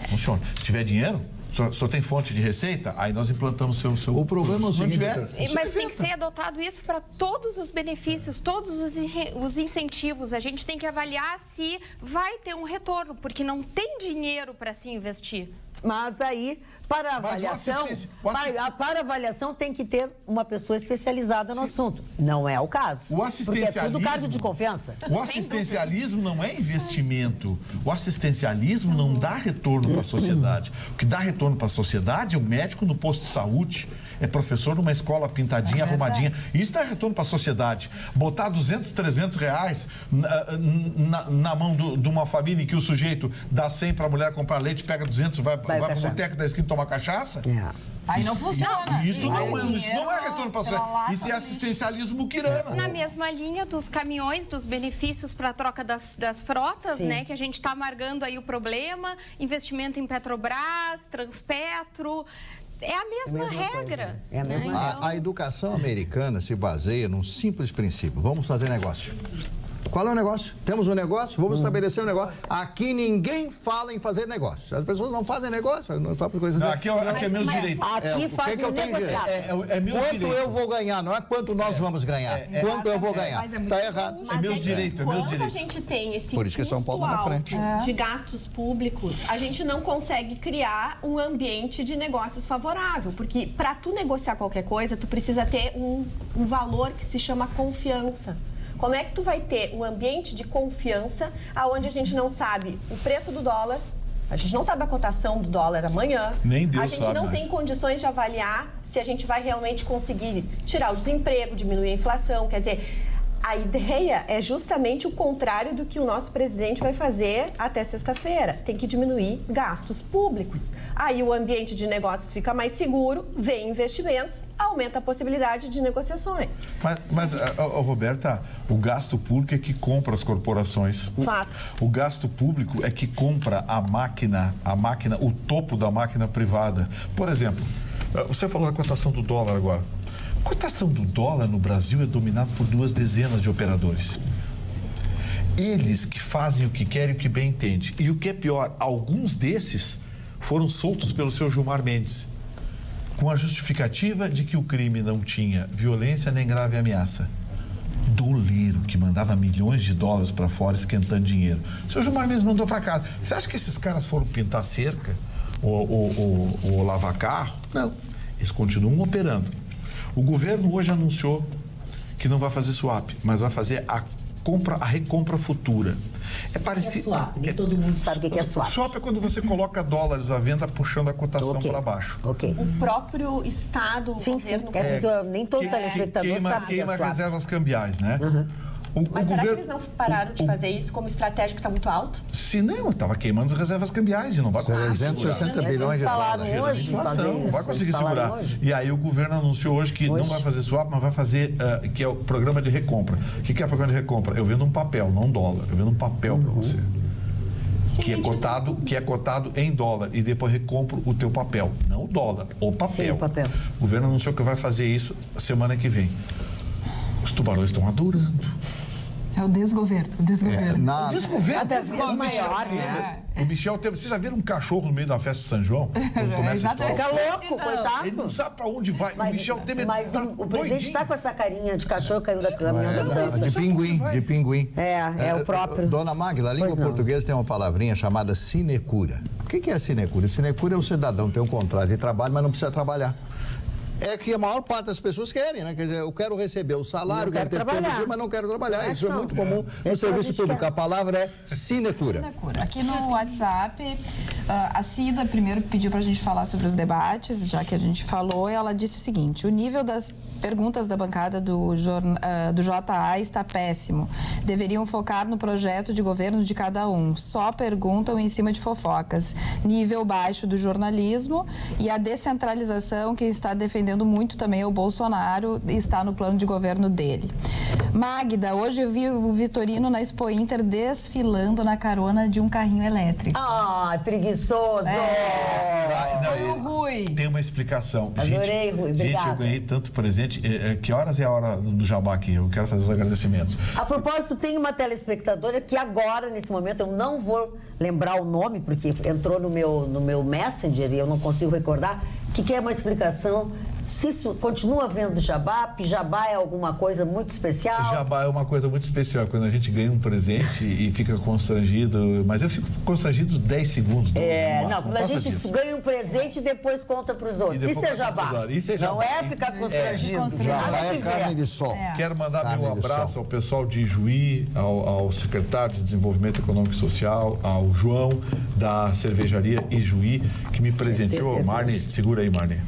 Funciona. Se tiver dinheiro, o senhor tem fonte de receita, aí nós implantamos o seu... O problema é o seguinte... Mas tem que ser adotado isso para todos os benefícios, todos os incentivos. A gente tem que avaliar se vai ter um retorno, porque não tem dinheiro para se investir. Mas aí, para avaliação tem que ter uma pessoa especializada no assunto. Não é o caso. O assistencialismo, porque é tudo cargo de confiança. O assistencialismo não é investimento. O assistencialismo não dá retorno para a sociedade. O que dá retorno para a sociedade é o médico no posto de saúde, é professor numa escola pintadinha, arrumadinha. Isso dá retorno para a sociedade. Botar 200, 300 reais na mão de uma família em que o sujeito dá 100 para a mulher comprar leite, pega 200, vai para o boteco da esquina tomar cachaça. Aí não funciona. Isso não é retorno para a sociedade. Isso é assistencialismo muquirana. Na mesma linha dos caminhões, dos benefícios para a troca das frotas, né? Que a gente está amargando aí o problema. Investimento em Petrobras, Transpetro. É a mesma regra. É a mesma a educação americana se baseia num simples princípio. Vamos fazer negócio. Qual é o negócio? Temos um negócio, vamos estabelecer um negócio. Aqui ninguém fala em fazer negócio. As pessoas não fazem negócio, não sabem coisas assim. Aqui é meus direitos. Aqui faz que eu tenho direito? Quanto eu vou ganhar, não é quanto nós vamos ganhar. Quanto eu vou ganhar. Está errado. É meus direitos, Quando a gente tem esse Por isso que São Paulo na frente. De gastos públicos, a gente não consegue criar um ambiente de negócios favorável. Porque para tu negociar qualquer coisa, tu precisa ter um valor que se chama confiança. Como é que tu vai ter um ambiente de confiança onde a gente não sabe o preço do dólar, a gente não sabe a cotação do dólar amanhã, nem Deus a gente não tem condições de avaliar se a gente vai realmente conseguir tirar o desemprego, diminuir a inflação, quer dizer... A ideia é justamente o contrário do que o nosso presidente vai fazer até sexta-feira. Tem que diminuir gastos públicos. Aí o ambiente de negócios fica mais seguro, vem investimentos, aumenta a possibilidade de negociações. Mas Roberta, o gasto público é que compra as corporações. Fato. O gasto público é que compra a máquina, o topo da máquina privada. Por exemplo, você falou da cotação do dólar agora. A cotação do dólar no Brasil é dominada por 2 dezenas de operadores. Eles que fazem o que querem e o que bem entendem. E o que é pior, alguns desses foram soltos pelo seu Gilmar Mendes, com a justificativa de que o crime não tinha violência nem grave ameaça. Doleiro que mandava milhões de dólares para fora esquentando dinheiro. O seu Gilmar Mendes mandou para casa. Você acha que esses caras foram pintar cerca ou lavar carro? Não. Eles continuam operando. O governo hoje anunciou que não vai fazer swap, mas vai fazer a recompra futura. É parecido. Swap, nem todo mundo sabe o que é swap. Swap é quando você coloca dólares à venda puxando a cotação para baixo. O próprio Estado, o governo... Porque nem todo telespectador sabe queima reservas cambiais, né? Mas será que eles não pararam de fazer isso como estratégia que está muito alto? Se não, estava queimando as reservas cambiais e não vai conseguir 360 bilhões de dólares. Não vai conseguir segurar. E aí o governo anunciou hoje que não vai fazer swap, mas vai fazer, que é o programa de recompra. O que é o programa de recompra? Eu vendo um papel, não um dólar. Eu vendo um papel para você. Que é cotado em dólar e depois recompro o teu papel. Não o dólar, o papel. Sim, o papel. O governo anunciou que vai fazer isso semana que vem. Os tubarões estão adorando. É o desgoverno. O desgoverno. O desgoverno. Cada vez maior, né? O Michel teve... Vocês já viram um cachorro no meio da festa de São João? Fica louco, coitado. Ele não sabe pra onde vai. Mas, o Michel teve... Mas o presidente está com essa carinha de cachorro caiu da caminhão da mudança. De pinguim. É o próprio. Dona Magda, a língua portuguesa tem uma palavrinha chamada sinecura. O que é sinecura? Sinecura é o cidadão ter um contrato de trabalho, mas não precisa trabalhar. É que a maior parte das pessoas querem, né? Quer dizer, eu quero receber o salário, quero ter todo dia, mas não quero trabalhar. Isso é muito comum no serviço público. A palavra é sinecura. Aqui no WhatsApp, a Cida primeiro pediu pra gente falar sobre os debates, já que a gente falou, e ela disse o seguinte: o nível das perguntas da bancada do JA está péssimo. Deveriam focar no projeto de governo de cada um. Só perguntam em cima de fofocas. Nível baixo do jornalismo e a descentralização que está defendendo muito também o Bolsonaro está no plano de governo dele. Magda, hoje eu vi o Vitorino na Expo Inter desfilando na carona de um carrinho elétrico. Preguiçoso! Foi o Rui. Tem uma explicação. Adorei, Rui. Obrigada. Gente, eu ganhei tanto presente. Que horas é a hora do jabá aqui? Eu quero fazer os agradecimentos. A propósito, tem uma telespectadora que agora, nesse momento, eu não vou lembrar o nome, porque entrou no meu Messenger e eu não consigo recordar, que quer uma explicação. Se isso continua havendo jabá, jabá é alguma coisa muito especial? Jabá é uma coisa muito especial. Quando a gente ganha um presente e fica constrangido, mas eu fico constrangido 10 segundos. Quando a gente ganha um presente e depois conta para os outros. Isso é jabá. Não é ficar constrangido. Jabá é carne de sol. Quero mandar meu abraço ao pessoal de Juí, ao secretário de Desenvolvimento Econômico e Social, ao João da cervejaria Ijuí, que me presenteou. Marne, segura aí, Marne.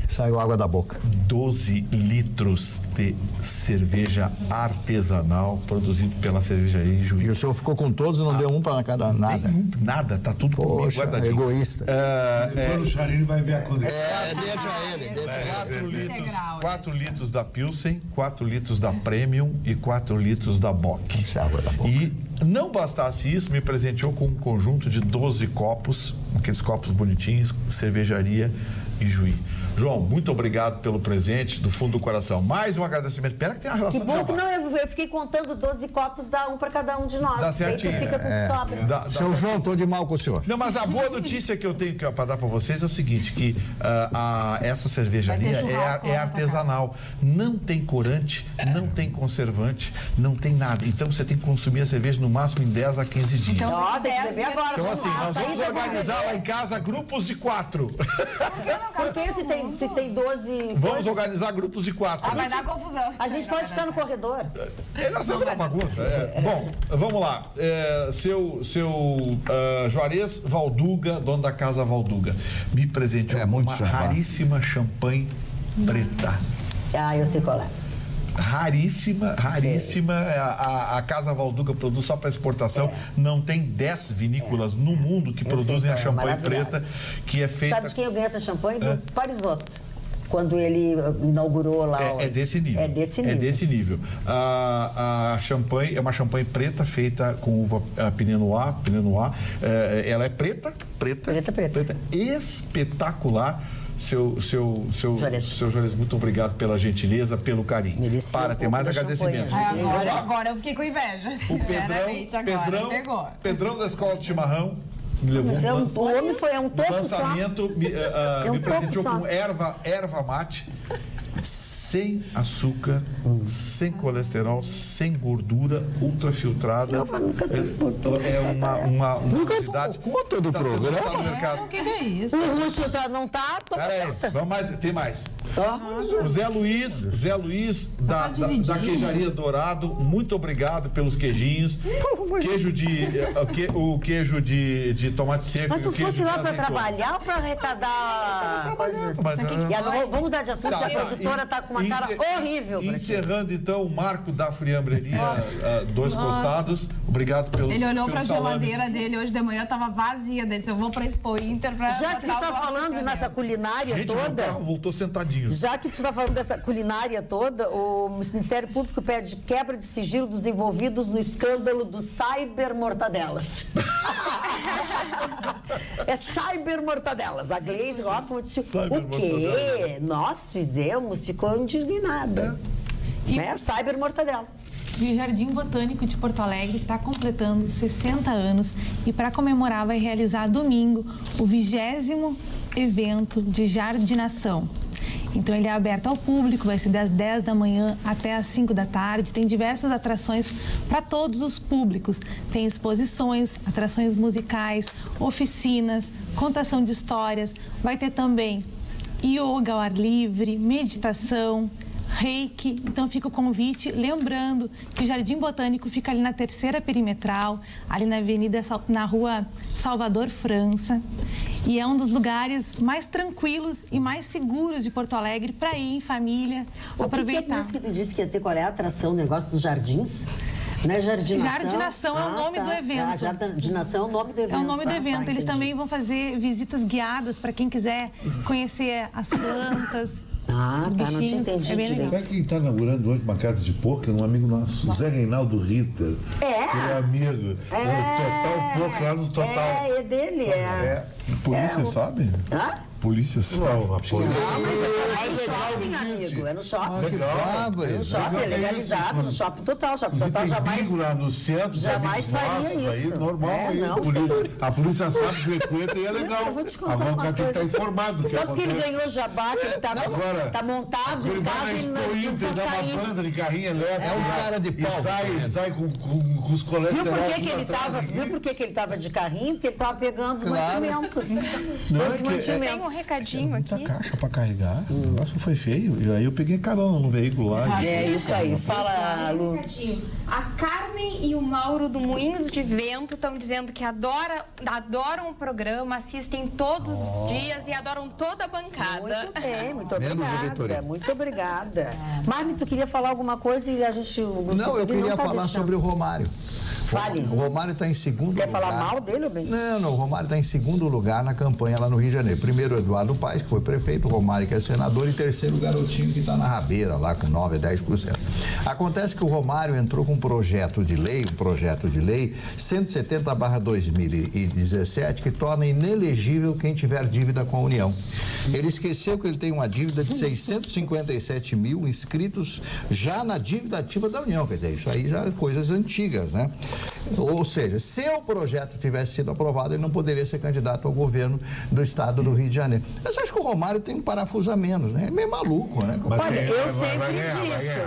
Saiu água da boca. 12 litros de cerveja artesanal produzido pela cervejaria Ijuí. E o senhor ficou com todos e não deu um para cada nada? Nada, tá tudo comigo guardadinho. Egoísta. O Charini vai ver a condição. Deixa ele. 4 litros da Pilsen, 4 litros da Premium e 4 litros da Bock. Isso é água da boca. E não bastasse isso, me presenteou com um conjunto de 12 copos, aqueles copos bonitinhos, cervejaria Ijuí. João, muito obrigado pelo presente, do fundo do coração. Mais um agradecimento. Pera que tem uma relação que bom que não, eu fiquei contando 12 copos, dá um para cada um de nós. Dá certinho. Aí tu fica com o que sobra. Seu João, tô de mal com o senhor. Não, mas a boa notícia que eu tenho para dar para vocês é o seguinte, que essa cervejaria é artesanal. Não tem corante, não tem conservante, não tem nada. Então você tem que consumir a cerveja no máximo em 10 a 15 dias. Então, tem que beber agora. Então assim, nós vamos organizar lá em casa grupos de 4. Porque se tem 12... Vamos organizar grupos de 4. Vai dar confusão. A gente pode ficar no corredor. Nós vamos dar bagunça. Bom, vamos lá. Seu Juarez Valduga, dono da Casa Valduga, me presenteou uma raríssima champanhe preta. Eu sei qual é. raríssima. A Casa Valduca produz só para exportação. Não tem 10 vinícolas no mundo que produzem a champanhe preta, que é feita... Sabe de quem eu ganhei essa champanhe? Do Parisotto. Quando ele inaugurou lá... É desse nível. É desse nível. É desse nível. A champanhe é uma champanhe preta feita com uva Pinot Noir. Ela é preta. Espetacular. Seu Juarez, muito obrigado pela gentileza, pelo carinho. Para ter mais agradecimento. Agora eu fiquei com inveja. Pedrão da Escola de Chimarrão. Mas o homem foi um toco lançamento, só. Me presenteou com erva mate, sem açúcar, sem colesterol, sem gordura, ultrafiltrada. Nunca teve gordura. É uma novidade. Conta do programa. No mercado. O que é isso? O Russo não tá, Peraí, vamos mais, tem mais. O Zé Luiz da Queijaria Dourado, muito obrigado pelos queijinhos. O queijo de tomate seco. Mas tu fosse lá para trabalhar ou para arrecadar? Vamos mudar de assunto, porque a produtora tá com uma cara horrível. Encerrando então o Marco da Friambreria, Dois Costados. Obrigado pelos Ele olhou para a salames. geladeira dele hoje de manhã, tava vazia dele. Eu vou para Expo Inter para... Já que tu tá falando nessa culinária toda... Meu carro voltou sentadinho. Já que tu está falando dessa culinária toda, o Ministério Público pede quebra de sigilo dos envolvidos no escândalo dos cybermortadelas. É cybermortadelas. A Glaze Hoffman disse, o quê? Nós fizemos? Ficou indignada. Cybermortadela. E o Jardim Botânico de Porto Alegre está completando 60 anos e para comemorar vai realizar domingo o 20º evento de jardinação. Então ele é aberto ao público, vai ser das 10 da manhã até as 5 da tarde. Tem diversas atrações para todos os públicos. Tem exposições, atrações musicais, oficinas, contação de histórias. Vai ter também yoga ao ar livre, meditação, reiki. Então fica o convite, lembrando que o Jardim Botânico fica ali na Terceira Perimetral, ali na rua Salvador França, e é um dos lugares mais tranquilos e mais seguros de Porto Alegre para ir em família, aproveitar. O que tu disse que ia ter? Qual é a atração, o negócio dos jardins? Não é jardinação? Jardinação é o nome do evento. Jardinação é o nome do evento. É o nome do evento. Eles também vão fazer visitas guiadas para quem quiser conhecer as plantas. Não tinha entendido. Sabe quem está inaugurando hoje uma casa de pôquer? Um amigo nosso, Zé Reinaldo Ritter. Ele é amigo. Total Poker, lá no Total. É dele, Polícia sabe? Polícia sabe. Não, é no shopping, amigo. É no shopping. No shopping, é legalizado. No shopping total. Shopping total jamais. Lá no centro, jamais faria isso. Aí, normal. A polícia sabe que o frequenta e é legal. Agora o cara tem que estar informado. Só porque ele ganhou jabá, que ele tá montado em casa e não precisa sair. Uma banda de carrinho elétrico. É um cara de pau. Sai com os colesterol. Viu por que ele tava de carrinho? Porque ele tava pegando os mantimentos. Todos os mantimentos. Tem um recadinho aqui. Muita caixa para carregar. O negócio foi feio. E aí eu peguei carona no veículo lá. É isso aí. Fala, Lu. A Carmen e o Mauro do Moinhos de Vento estão dizendo que adoram o programa, assistem todos os dias e adoram toda a bancada. Muito bem, muito obrigada. Muito obrigada. Marmi, tu queria falar alguma coisa e a gente... Não, eu queria falar sobre o Romário. Fale. O Romário está em segundo lugar. Quer falar mal dele ou bem? Não, o Romário está em segundo lugar na campanha lá no Rio de Janeiro. Primeiro, Eduardo Paes, que foi prefeito, o Romário, que é senador, e terceiro, o Garotinho, que está na rabeira, lá com 9% a 10%. Acontece que o Romário entrou com um projeto de lei 170/2017, que torna inelegível quem tiver dívida com a União. Ele esqueceu que ele tem uma dívida de 657 mil inscritos já na dívida ativa da União. Quer dizer, isso aí já é coisas antigas, né? Ou seja, se o projeto tivesse sido aprovado, ele não poderia ser candidato ao governo do estado do Rio de Janeiro. Mas acho que o Romário tem um parafuso a menos, né? É meio maluco, né? Olha, eu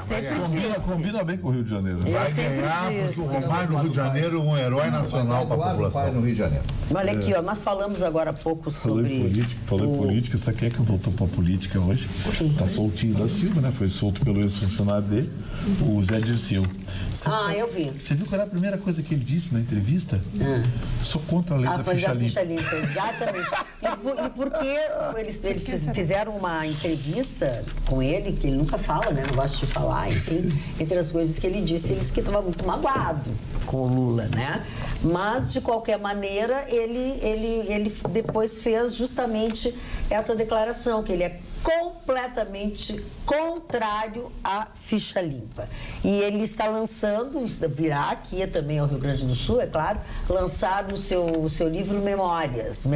sempre disse. Combina bem com o Rio de Janeiro. Vai ganhar, porque o Romário no Rio de Janeiro é um herói nacional para a população. No Rio de Janeiro. Olha aqui, ó, nós falamos agora há pouco sobre... Falei política, sabe quem é que voltou para a política hoje? Está soltinho da Silva, né? Foi solto pelo ex-funcionário dele, o Zé Dirceu. Eu vi. Você viu qual era a primeira coisa que ele disse na entrevista? Sou contra a lei da ficha limpa. Exatamente. E porque eles fizeram uma entrevista com ele, que ele nunca fala, né? Não gosta de falar, enfim. Entre as coisas que ele disse, ele disse que estava muito magoado com o Lula, né? Mas, de qualquer maneira, ele depois fez justamente essa declaração, que ele é completamente contrário à ficha limpa. E ele está lançando, virá aqui também ao Rio Grande do Sul, é claro, lançar o seu livro Memórias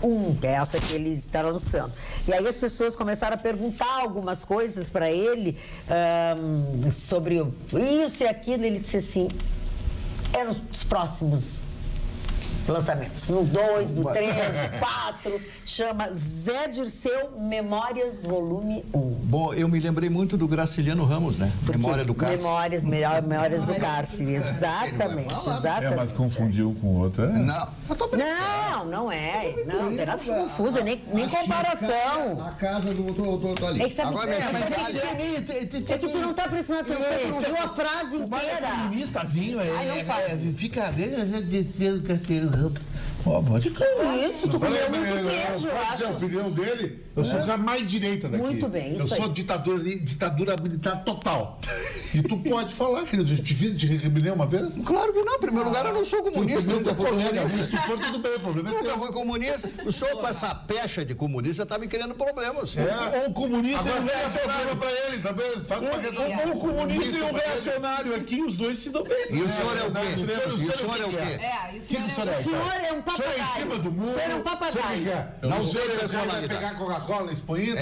1, que é essa que ele está lançando. E aí as pessoas começaram a perguntar algumas coisas para ele sobre isso e aquilo. Ele disse assim, nos próximos lançamentos, no 2, no 3, no 4, chama Zé Dirceu Memórias Volume 1. Bom, eu me lembrei muito do Graciliano Ramos, né? Memória do Cárcere. Memórias do Cárcere, exatamente, exatamente. Mas confundiu com outra. Não, eu tô brincando. Não é. Não, tem nada de confuso, nem comparação. A casa do outro ali. É que sabe é que tu não tá prestando atenção, tu não viu a frase inteira. Comunistazinho, fica isso, tu comeu muito queijo, eu acho. A opinião dele, eu sou o cara mais direita daqui. Muito bem, isso aí. Eu sou ditadura militar total. E tu pode falar, querido, te fiz de recriminar uma vez? Claro que não, em primeiro lugar eu não sou comunista. Nunca fui comunista. Se for, tudo bem, o problema é nunca fui comunista. O senhor com essa pecha de comunista tá me criando problemas. Um comunista e um reacionário para ele também. Um comunista e um reacionário aqui, os dois se dão bem. E o senhor é o quê? E o senhor é o quê? O senhor é um papagaio. O senhor é em cima do muro. O senhor é um papagaio. Não sei personalidade. Pegar Coca-Cola, Expoído.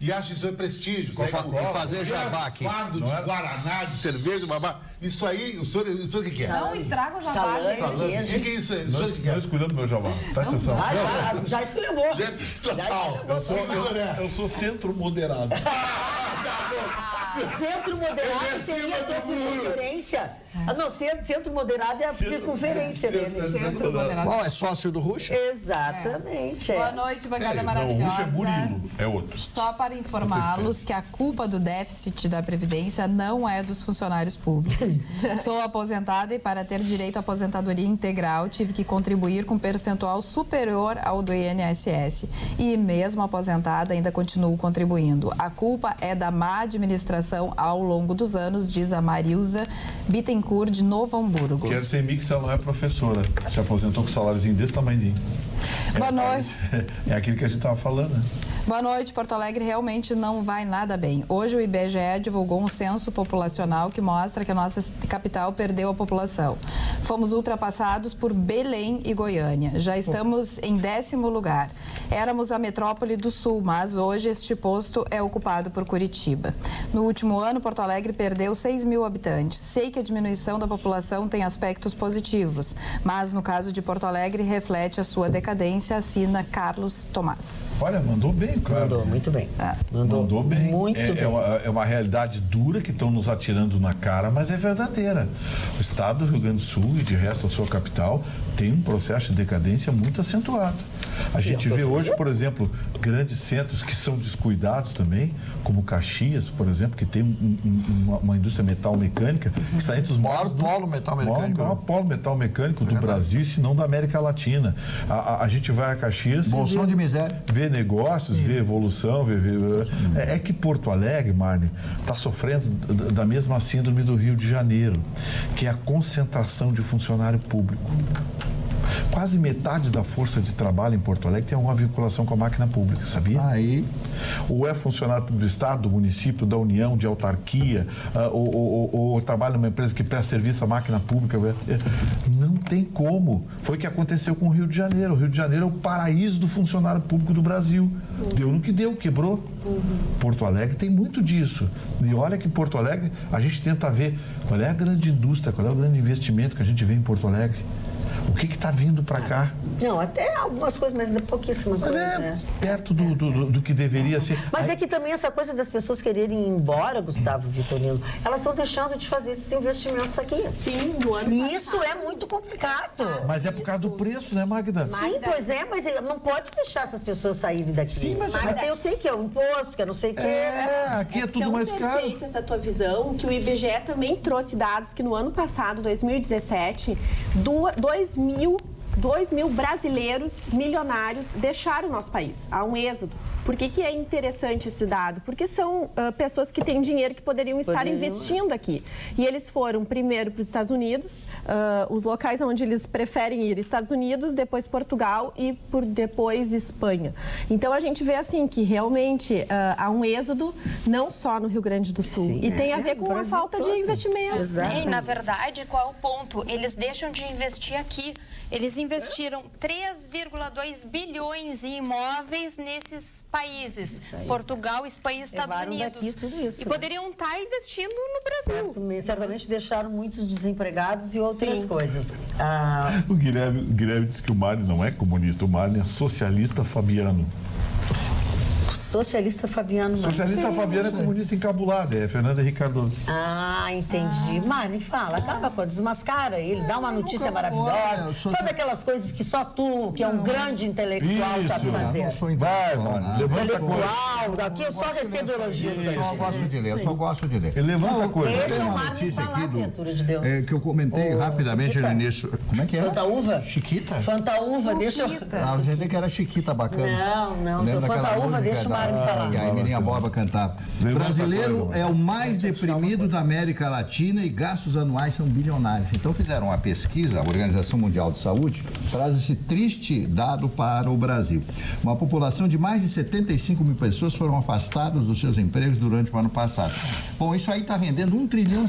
E acha isso é prestígio. E fazer jabá aqui. Fardo de Guaraná, de cerveja, babá. Isso aí, o senhor o que é? Não estraga o jabá. O que é isso aí? Não escolhendo meu jabá. Presta atenção. Já escolheu. Total. Eu sou centro moderado. Centro moderado seria a circunferência. Não, centro moderado é a circunferência dele. Centro moderado. Qual é sócio do Ruxa? Exatamente. Boa noite, bancada maravilhosa. O Ruxa é Murilo, é outro. Só para informá-los que a culpa do déficit da Previdência não é dos funcionários públicos. Sou aposentada e para ter direito à aposentadoria integral tive que contribuir com percentual superior ao do INSS. E mesmo aposentada ainda continuo contribuindo. A culpa é da má administração ao longo dos anos, diz a Marilza Bittencourt de Novo Hamburgo. Quero ser mix, ela não é professora. Se aposentou com saláriozinho desse tamanhozinho. Boa noite. É aquilo que a gente estava falando, né? Boa noite. Porto Alegre realmente não vai nada bem. Hoje o IBGE divulgou um censo populacional que mostra que a nossa capital perdeu a população. Fomos ultrapassados por Belém e Goiânia. Já estamos em 10º lugar. Éramos a metrópole do Sul, mas hoje este posto é ocupado por Curitiba. No último ano, Porto Alegre perdeu 6.000 habitantes. Sei que a diminuição da população tem aspectos positivos, mas no caso de Porto Alegre reflete a sua decadência, assina Carlos Tomás. Olha, mandou bem. Claro. Mandou muito bem. Mandou bem. Muito bem. É uma realidade dura que estão nos atirando na cara, mas é verdadeira. O estado do Rio Grande do Sul e de resto a sua capital tem um processo de decadência muito acentuado. A gente vê hoje, por exemplo, grandes centros que são descuidados também, como Caxias, por exemplo, que tem uma indústria metal-mecânica que está entre os maiores polo metal-mecânico. O maior polo metal-mecânico do Brasil, e se não da América Latina. A gente vai a Caxias bolsão de miséria, vê negócios, vê evolução, é que Porto Alegre, Marne, está sofrendo da mesma síndrome do Rio de Janeiro, que é a concentração de funcionário público. Quase metade da força de trabalho em Porto Alegre tem uma vinculação com a máquina pública, sabia? Aí. Ou é funcionário do Estado, do município, da União, de autarquia, ou trabalha numa empresa que presta serviço à máquina pública. Não tem como. Foi o que aconteceu com o Rio de Janeiro. O Rio de Janeiro é o paraíso do funcionário público do Brasil. Deu no que deu, quebrou. Porto Alegre tem muito disso. E olha que Porto Alegre, a gente tenta ver qual é a grande indústria, qual é o grande investimento que a gente vê em Porto Alegre. O que está vindo para cá? Não, até algumas coisas, mas pouquíssimas coisas, né? Perto do que deveria ser. Mas é que também essa coisa das pessoas quererem ir embora, Gustavo Vitorino, elas estão deixando de fazer esses investimentos aqui. Sim, do ano E isso é muito complicado. Mas é por causa do preço, né, Magda? Sim, pois é, mas não pode deixar essas pessoas saírem daqui. Sim, mas eu sei que é o imposto, que eu não sei o que. Aqui é tudo mais caro. Perfeito essa tua visão, que o IBGE também trouxe dados que no ano passado, 2017, 2 mil brasileiros milionários deixaram o nosso país. Há um êxodo. Por que é interessante esse dado? Porque são pessoas que têm dinheiro que poderiam estar investindo aqui. E eles foram primeiro para os Estados Unidos, os locais onde eles preferem ir, Estados Unidos, depois Portugal e depois Espanha. Então a gente vê assim que realmente há um êxodo não só no Rio Grande do Sul. Sim, e tem a ver com a falta de investimento. E, na verdade, qual é o ponto? Eles deixam de investir aqui. Eles investiram 3,2 bilhões em imóveis nesses países. Portugal, Espanha e Estados Unidos. Daqui, tudo isso, e poderiam estar investindo no Brasil. Certamente deixaram muitos desempregados e outras coisas. O Guilherme disse que o Marne não é comunista, o Marne é socialista fabiano. Socialista Fabiano. Socialista Fabiano é comunista encabulado, é Fernanda Ricardo. Entendi. Marne, fala, acaba com desmascara ele, dá uma notícia maravilhosa, faz aquelas coisas que só tu, que é um grande intelectual, sabe fazer. Vai, Marne, levanta a coisa. Aqui eu só recebo elogios. Eu só gosto de ler, Levanta a coisa. Deixa o Marne falar, criatura de Deus. Que eu comentei rapidamente no início. Como é que é? Fantaúva? Chiquita? Fantaúva, deixa eu... A gente que era Chiquita bacana. Não, Fantaúva, deixa o Marne falar. E a Emilinha Borba cantar. O brasileiro é o mais deprimido da América Latina e gastos anuais são bilionários. Então fizeram uma pesquisa, a Organização Mundial de Saúde traz esse triste dado para o Brasil. Uma população de mais de 75 mil pessoas foram afastadas dos seus empregos durante o ano passado. Bom, isso aí está rendendo $1 trilhão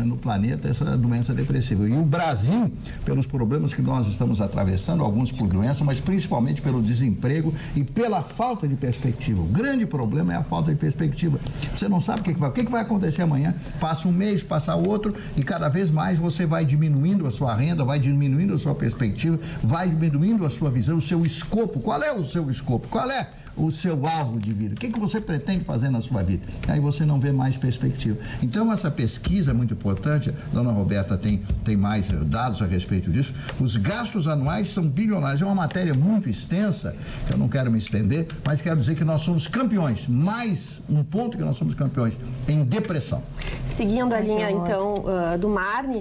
no planeta, essa doença depressiva. E o Brasil, pelos problemas que nós estamos atravessando, alguns por doença, mas principalmente pelo desemprego e pela falta de perspectiva. O grande problema é a falta de perspectiva. Você não sabe o que vai acontecer amanhã. Passa um mês, passa outro e cada vez mais você vai diminuindo a sua renda, vai diminuindo a sua perspectiva, vai diminuindo a sua visão, o seu escopo. Qual é o seu escopo? Qual é o seu alvo de vida? O que você pretende fazer na sua vida? Aí você não vê mais perspectiva. Então, essa pesquisa é muito importante. A dona Roberta tem mais dados a respeito disso. Os gastos anuais são bilionários. É uma matéria muito extensa, que eu não quero me estender, mas quero dizer que nós somos campeões. Mais um ponto que nós somos campeões em depressão. Seguindo a linha, então, do Marne,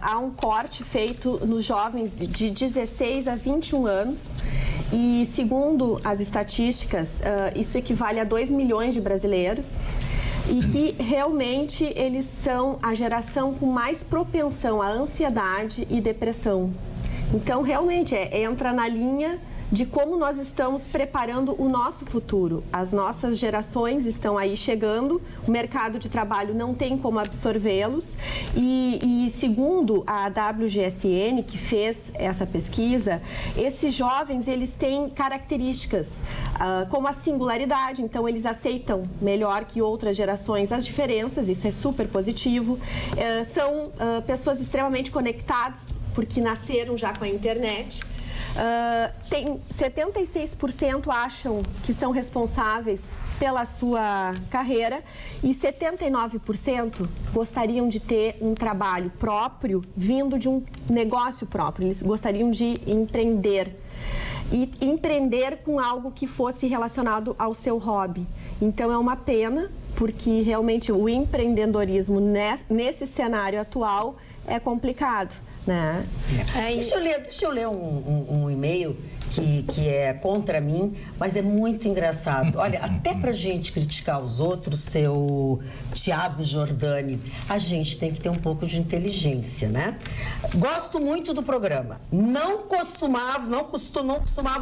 há um corte feito nos jovens de 16 a 21 anos e, segundo as estatísticas, isso equivale a 2 milhões de brasileiros e que realmente eles são a geração com mais propensão à ansiedade e depressão. Então, realmente, entra na linha de como nós estamos preparando o nosso futuro. As nossas gerações estão aí chegando, o mercado de trabalho não tem como absorvê-los e segundo a WGSN, que fez essa pesquisa, esses jovens, eles têm características como a singularidade, então eles aceitam melhor que outras gerações as diferenças, isso é super positivo. São pessoas extremamente conectadas, porque nasceram já com a internet. Tem 76% acham que são responsáveis pela sua carreira e 79% gostariam de ter um trabalho próprio vindo de um negócio próprio. Eles gostariam de empreender e empreender com algo que fosse relacionado ao seu hobby. Então é uma pena, porque realmente o empreendedorismo nesse cenário atual é complicado, né? Deixa eu ler um e-mail que é contra mim, mas é muito engraçado. Olha, até pra gente criticar os outros, seu Tiago Giordani, a gente tem que ter um pouco de inteligência, né? Gosto muito do programa. Não costumava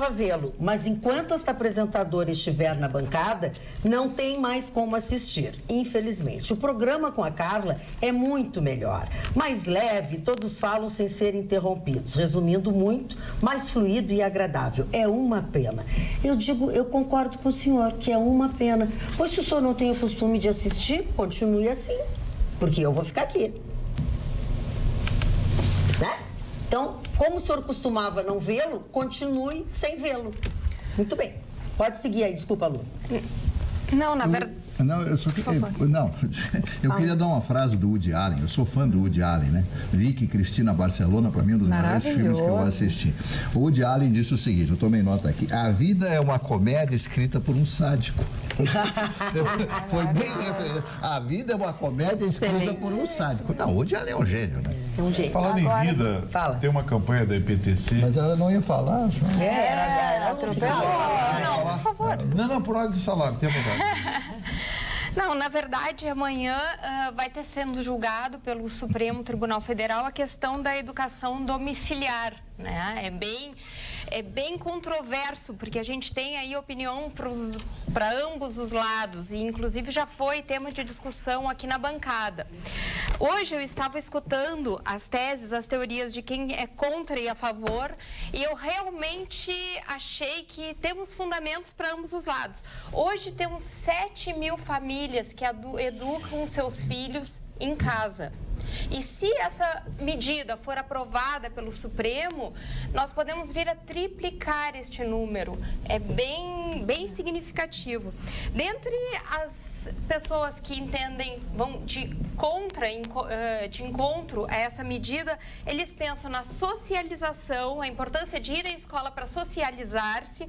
vê-lo, mas enquanto esta apresentadora estiver na bancada, não tem mais como assistir, infelizmente. O programa com a Carla é muito melhor, mais leve, todos falam sem ser interrompidos. Resumindo muito, mais fluido e agradável. É uma pena. Eu concordo com o senhor que é uma pena. Pois se o senhor não tem o costume de assistir, continue assim, porque eu vou ficar aqui. Né? Então, como o senhor costumava não vê-lo, continue sem vê-lo. Muito bem. Pode seguir aí, desculpa, Lu. Não, na verdade... Não, eu só eu queria dar uma frase do Woody Allen. Eu sou fã do Woody Allen, né? Vicky Cristina Barcelona, para mim, é um dos melhores filmes que eu assisti. O Woody Allen disse o seguinte, eu tomei nota aqui: a vida é uma comédia escrita por um sádico. Foi bem referente. A vida é uma comédia escrita por um sádico. Não, o Woody Allen é um gênio, né? É um gênio. Falando em vida, tem uma campanha da EPTC. Mas ela não ia falar, só. Ela atropelou. Não, por favor. Não, por ordem de salário, tem a vontade. Não, na verdade, amanhã vai ter sendo julgado pelo Supremo Tribunal Federal a questão da educação domiciliar, né? É bem controverso, porque a gente tem aí opinião para ambos os lados, e inclusive já foi tema de discussão aqui na bancada. Hoje eu estava escutando as teses, as teorias de quem é contra e a favor, e eu realmente achei que temos fundamentos para ambos os lados. Hoje temos 7.000 famílias que educam seus filhos em casa. E se essa medida for aprovada pelo Supremo, nós podemos vir a triplicar este número. É bem significativo. Dentre as pessoas que entendem, vão de encontro a essa medida, eles pensam na socialização, a importância de ir à escola para socializar-se,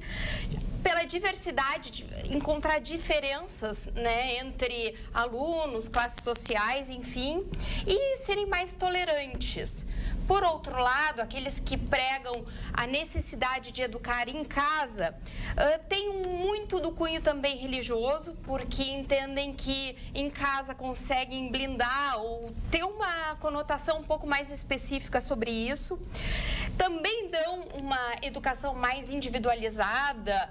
pela diversidade, de encontrar diferenças, né, entre alunos, classes sociais, enfim, e serem mais tolerantes. Por outro lado, aqueles que pregam a necessidade de educar em casa têm muito do cunho também religioso, porque entendem que em casa conseguem blindar ou ter uma conotação um pouco mais específica sobre isso. Também dão uma educação mais individualizada,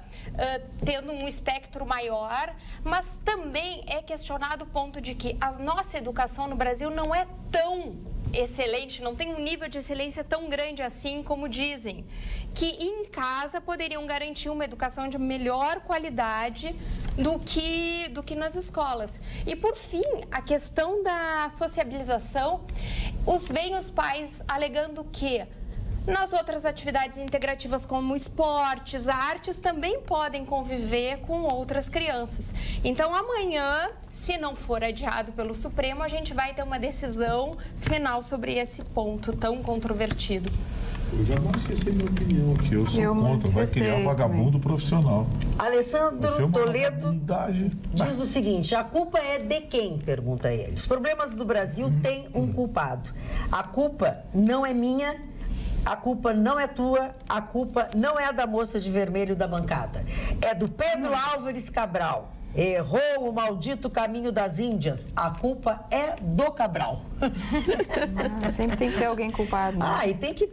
tendo um espectro maior, mas também é questionado o ponto de que a nossa educação no Brasil não é tão excelente, não tem um nível de excelência tão grande assim como dizem, que em casa poderiam garantir uma educação de melhor qualidade do que nas escolas. E por fim, a questão da sociabilização, vem os pais alegando que nas outras atividades integrativas como esportes, artes, também podem conviver com outras crianças. Então, amanhã, se não for adiado pelo Supremo, a gente vai ter uma decisão final sobre esse ponto tão controvertido. Eu já manifestei minha opinião aqui, eu sou contra, vai criar um vagabundo profissional. Alessandro Toledo diz o seguinte: a culpa é de quem? Pergunta ele. Os problemas do Brasil têm um culpado. A culpa não é minha. A culpa não é tua, a culpa não é da moça de vermelho da bancada. É do Pedro Álvares Cabral. Errou o maldito caminho das Índias. A culpa é do Cabral. Sempre tem que ter alguém culpado. Né? E tem que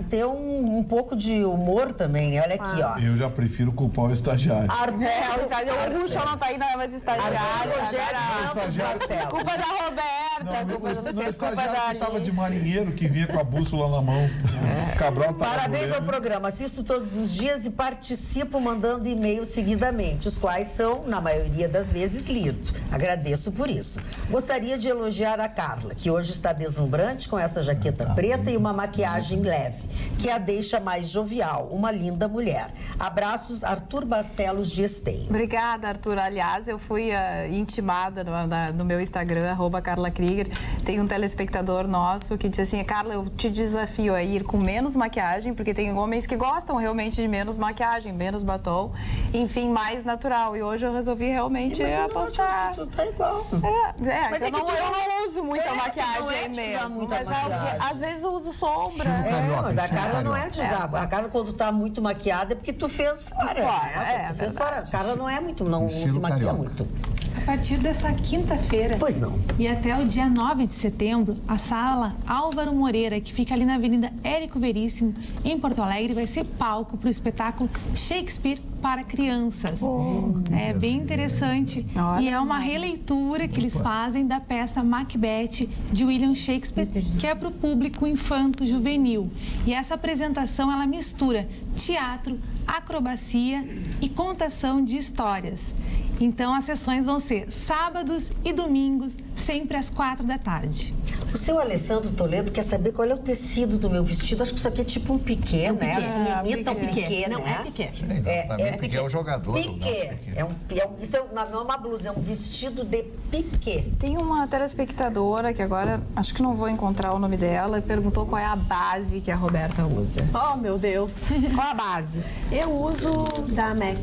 ter um pouco de humor também, né? Olha aqui, ó. Eu já prefiro culpar o estagiário. O Ruxa não tá aí, não é mais estagiário. Culpa da Roberta, culpa da Alice. Tava de marinheiro que vinha com a bússola na mão. Cabral tá. Parabéns ao programa. Assisto todos os dias e participo mandando e-mails seguidamente, os quais são, na maioria das vezes, lidos. Agradeço por isso. Gostaria de elogiar a Carla, que hoje está deslumbrante com essa jaqueta preta e uma maquiagem leve, que a deixa mais jovial. Uma linda mulher. Abraços, Arthur Barcelos de Esteio. Obrigada, Arthur. Aliás, eu fui intimada no meu Instagram, @CarlaKrieger. Tem um telespectador nosso que disse assim: Carla, eu te desafio a ir com menos maquiagem, porque tem homens que gostam realmente de menos maquiagem, menos batom, enfim, mais natural. E hoje eu resolvi realmente apostar. Tu tá igual. Mas eu não uso muita maquiagem mesmo. Mas às vezes eu uso sombra. Mas a Carla não é de usar. A Carla, quando tá muito maquiada, é porque tu fez fora. Tu fez fora. A Carla não é muito, não se maquia muito. A partir dessa quinta-feira e até o dia 9 de setembro, a sala Álvaro Moreira, que fica ali na Avenida Érico Veríssimo, em Porto Alegre, vai ser palco para o espetáculo Shakespeare para crianças. É bem interessante. E é uma releitura que eles fazem da peça Macbeth, de William Shakespeare, que é para o público infanto-juvenil. E essa apresentação, ela mistura teatro, acrobacia e contação de histórias. Então, as sessões vão ser sábados e domingos, sempre às 4h. O seu Alessandro Toledo quer saber qual é o tecido do meu vestido. Acho que isso aqui é tipo um piquê, né? As imita um piquê, não né? é piquê. Piquê é o jogador. Piquê. Isso não é uma blusa, é um vestido de piquê. Tem uma telespectadora que agora, acho que não vou encontrar o nome dela, e perguntou qual é a base que a Roberta usa. Oh, meu Deus. Qual a base? Eu uso da MAC.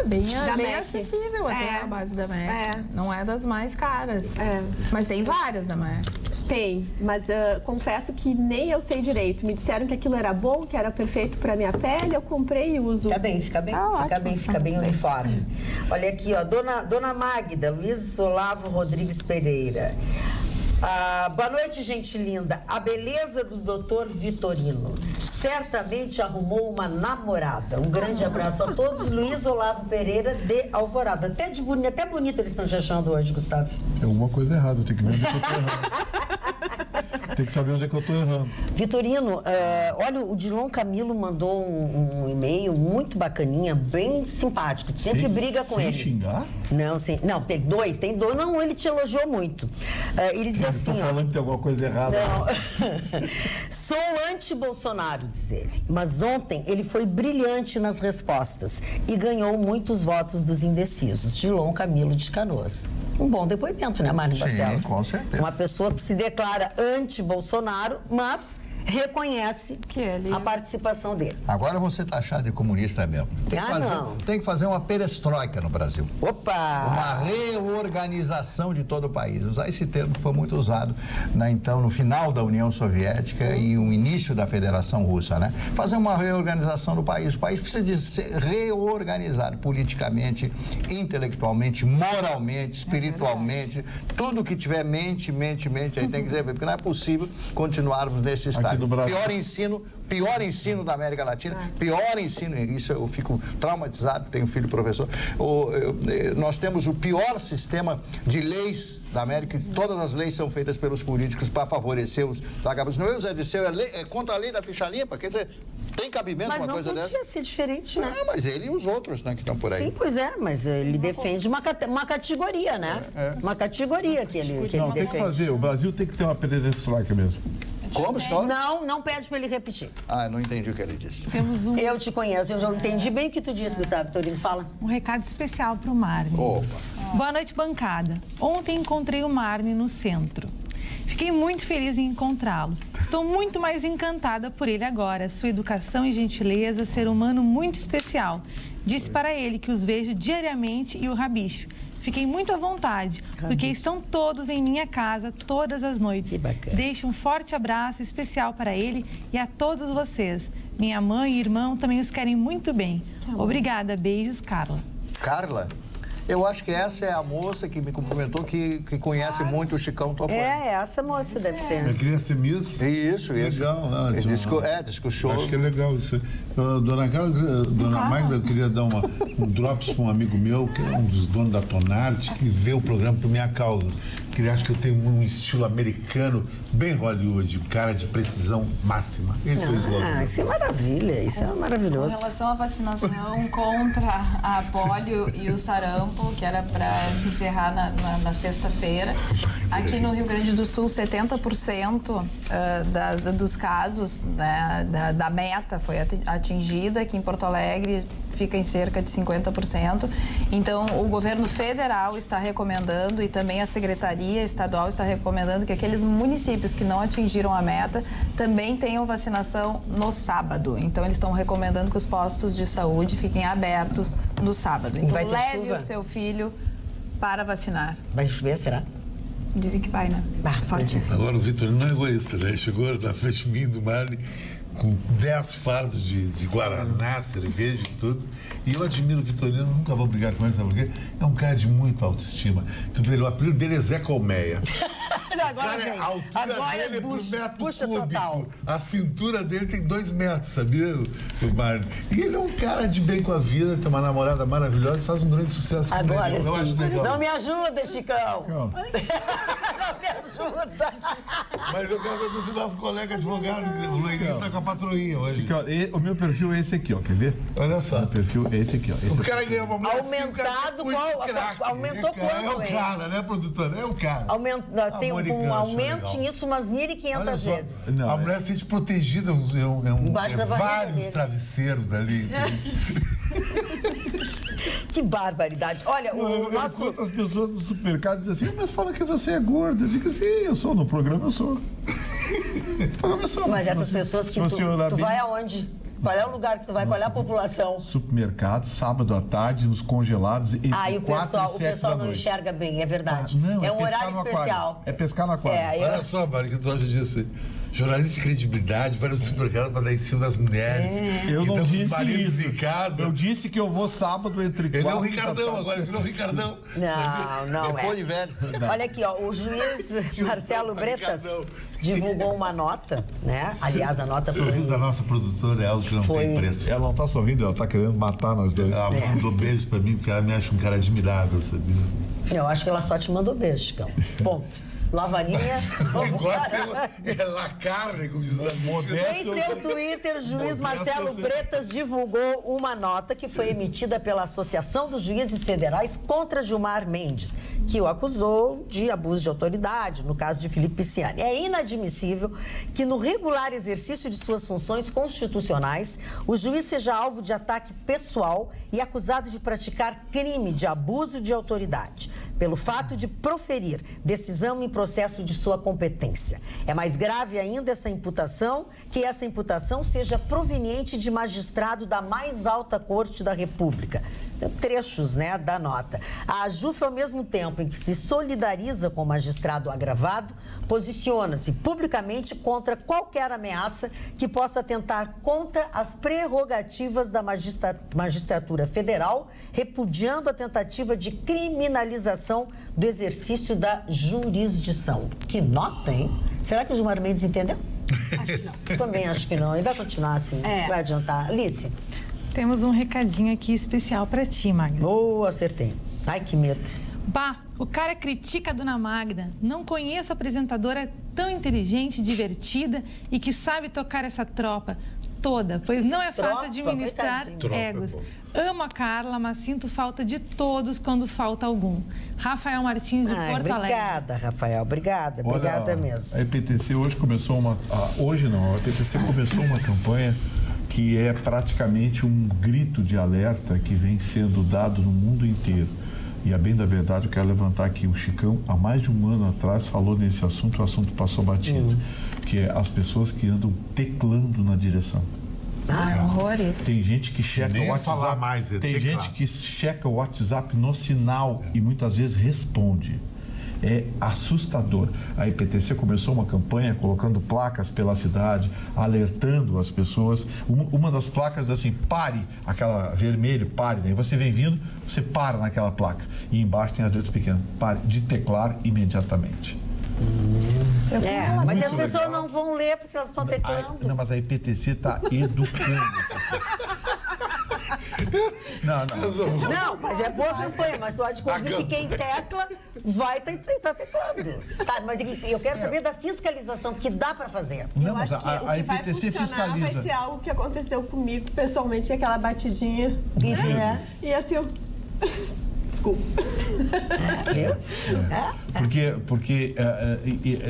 Bem MAC. acessível até a base da MAC. Não é das mais caras. Mas tem várias da MAC. Tem, mas confesso que nem eu sei direito. Me disseram que aquilo era bom, que era perfeito para minha pele, eu comprei e uso. Fica bem uniforme. Olha aqui, ó, Dona Magda, Luiz Olavo Rodrigues Pereira. Boa noite, gente linda. A beleza do Dr. Vitorino certamente arrumou uma namorada. Um grande abraço a todos. Luiz Olavo Pereira, de Alvorada. Até bonito eles estão te achando hoje, Gustavo. É alguma coisa errada, eu tenho que ver onde é que eu tô errando. Tem que saber onde é que eu tô errando. Vitorino, olha, o Dilon Camilo mandou um e-mail muito bacaninha, bem simpático. Tu sempre briga com ele. Sem xingar? Não, tem dois. Não, ele te elogiou muito. Ele dizia assim, tá falando que tem alguma coisa errada. Não. Sou anti-Bolsonaro, diz ele. Mas ontem ele foi brilhante nas respostas e ganhou muitos votos dos indecisos. Dilon Camilo de Canoas. Um bom depoimento, né, Marli Barcelos? Sim, com certeza. Uma pessoa que se declara anti-Bolsonaro, mas reconhece a participação dele. Agora você tá achado de comunista mesmo. Tem que fazer uma perestroika no Brasil. Opa! Uma reorganização de todo o país. Usar esse termo que foi muito usado no final da União Soviética e o início da Federação Russa, né? Fazer uma reorganização do país. O país precisa de ser reorganizado politicamente, intelectualmente, moralmente, espiritualmente. Tudo que tiver mente, aí tem que dizer, porque não é possível continuarmos nesse estado. Pior ensino da América Latina, pior ensino, isso eu fico traumatizado, tenho um filho professor. Nós temos o pior sistema de leis da América, todas as leis são feitas pelos políticos para favorecer os vagabundos. Não é o Zé Disseu, é contra a lei da ficha limpa, quer dizer, tem cabimento uma coisa dessa? Mas não podia ser diferente, né? Mas ele e os outros, né, que estão por aí. Sim, pois é, mas ele defende uma categoria, né? Uma categoria que ele defende. Tem que fazer, o Brasil tem que ter uma perestroika mesmo. Como, senhor? Não pede para ele repetir. Eu não entendi o que ele disse. Eu te conheço, eu já entendi bem o que tu disse, Gustavo Vitorino. Fala. Um recado especial para o Marne. Opa. Boa noite, bancada. Ontem encontrei o Marne no centro. Fiquei muito feliz em encontrá-lo. Estou muito mais encantada por ele agora. Sua educação e gentileza, ser humano muito especial. Disse para ele que os vejo diariamente e o rabicho. Fiquei muito à vontade, porque estão todos em minha casa todas as noites. Deixo um forte abraço especial para ele e a todos vocês. Minha mãe e irmão também os querem muito bem. Obrigada, beijos, Carla. Carla? Eu acho que essa é a moça que me cumprimentou, que conhece muito o Chicão Topani. Essa moça deve ser. Eu queria ser Miss. Isso. Legal. Discussou. Acho que é legal isso. Dona Magda, eu queria dar um drops para um amigo meu, que é um dos donos da Tonarte, que vê o programa por minha causa. Que acha que eu tenho um estilo americano, bem Hollywood, cara de precisão máxima. Esse é o slogan. Isso é maravilha, isso é maravilhoso. Com relação à vacinação contra a polio e o sarampo, que era para se encerrar na sexta-feira, aqui no Rio Grande do Sul, 70% dos casos, né, da meta foi atingida. Aqui em Porto Alegre fica em cerca de 50%. Então, o governo federal está recomendando e também a Secretaria Estadual está recomendando que aqueles municípios que não atingiram a meta também tenham vacinação no sábado. Então, eles estão recomendando que os postos de saúde fiquem abertos no sábado. Então, leve o seu filho para vacinar. Vai chover, será? Dizem que vai, né? Fortíssimo. Agora o Vitor não é egoísta, né? Chegou na frente de mim, do Marli, com 10 fardos de Guaraná, cerveja e tudo. E eu admiro o Vitorino, nunca vou brigar com ele, sabe por quê? É um cara de muita autoestima. Tu vê, o apelido dele é Zé Colmeia. agora vem. A altura Agora dele é por puxa, metro puxa cúbico. total. A cintura dele tem 2 metros, sabia, o Marlon? E ele é um cara de bem com a vida, tem uma namorada maravilhosa e faz um grande sucesso com ele. Agora Eu acho sim. legal. Não me ajuda, Chicão. Não me ajuda. Mas eu quero ver se o nosso colega advogado, o Luizinho tá com a patroinha hoje. O meu perfil é esse aqui, ó. Quer ver? Olha só. O meu perfil é esse aqui, ó. Esse O cara ganhou uma mulher Aumentado qual? Aumentou quanto? É o cara, né, produtora? É o cara. Tem um aumento nisso umas 1.500 vezes. Não, a mulher se sente protegida, Embaixo da barriga vários dele. travesseiros ali. Que barbaridade. Olha, o nosso... As pessoas do supermercado dizem assim, mas fala que você é gorda. Eu digo assim, eu sou, no programa eu sou. Mas essas pessoas que tu vai aonde? Qual é o lugar que tu vai? Qual é a população? Supermercado, sábado à tarde, nos congelados. E o pessoal não enxerga bem, é verdade. Não, é um horário especial. É pescar no aquário. Olha só, Mari, que tu acha disso? Jornalista de credibilidade, vai no supermercado para dar em cima das mulheres. Eu não disse isso. Em casa. Eu disse que eu vou sábado entre 4 Ele é o Ricardão agora, ele virou o Ricardão. Não é. de velho. Olha aqui, ó, o juiz Marcelo Bretas divulgou uma nota, né? Aliás, a nota foi... O sorriso da nossa produtora é algo que não tem preço. Ela não tá sorrindo, ela tá querendo matar nós dois. Ela mandou beijo pra mim, porque ela me acha um cara admirável, sabia? Eu acho que ela só te mandou beijo, Chicão. Ponto. Lavarinha. É la carne, como diz a modesta. Em seu Twitter, o juiz Marcelo Bretas divulgou uma nota que foi emitida pela Associação dos Juízes Federais contra Gilmar Mendes, que o acusou de abuso de autoridade, no caso de Felipe Pisciani. É inadmissível que, no regular exercício de suas funções constitucionais, o juiz seja alvo de ataque pessoal e acusado de praticar crime de abuso de autoridade, pelo fato de proferir decisão em processo de sua competência. É mais grave ainda essa imputação, que essa imputação seja proveniente de magistrado da mais alta corte da República. Trechos, né, da nota. A AJUF, ao mesmo tempo em que se solidariza com o magistrado agravado, posiciona-se publicamente contra qualquer ameaça que possa atentar contra as prerrogativas da magistratura federal, repudiando a tentativa de criminalização do exercício da jurisdição. Que nota, hein? Será que o Gilmar Mendes entendeu? Acho que não. Também acho que não. Ele vai continuar assim, vai adiantar. Alice? Temos um recadinho aqui especial pra ti, Magda. Acertei. Ai, que medo. O cara critica a dona Magda. Não conheço a apresentadora tão inteligente, divertida e que sabe tocar essa tropa toda, pois não é fácil administrar egos. Amo a Carla, mas sinto falta de todos quando falta algum. Rafael Martins, de Porto Alegre. Obrigada, Rafael. Obrigada mesmo. A EPTC hoje começou a EPTC começou uma campanha que é praticamente um grito de alerta que vem sendo dado no mundo inteiro. E, a bem da verdade, eu quero levantar aqui. O Chicão, há mais de um ano atrás, falou nesse assunto, o assunto passou batido. Que é as pessoas que andam teclando na direção. Horrores. Tem gente que checa o WhatsApp. Tem gente que checa o WhatsApp no sinal e muitas vezes responde. É assustador. A EPTC começou uma campanha colocando placas pela cidade, alertando as pessoas. Uma das placas diz assim, pare, aquela vermelho, pare. Daí você vem vindo, você para naquela placa. E embaixo tem as letras pequenas, pare de teclar imediatamente. Mas as pessoas não vão ler porque elas estão teclando. Não, mas a EPTC está educando. Não, mas é boa campanha, mas tu pode convir que quem tecla vai estar teclando. Tá, mas eu quero saber da fiscalização, porque dá para fazer. Eu acho que a EPTC fiscaliza. Vai ser algo que aconteceu comigo pessoalmente, aquela batidinha. E assim, eu... Desculpa. Porque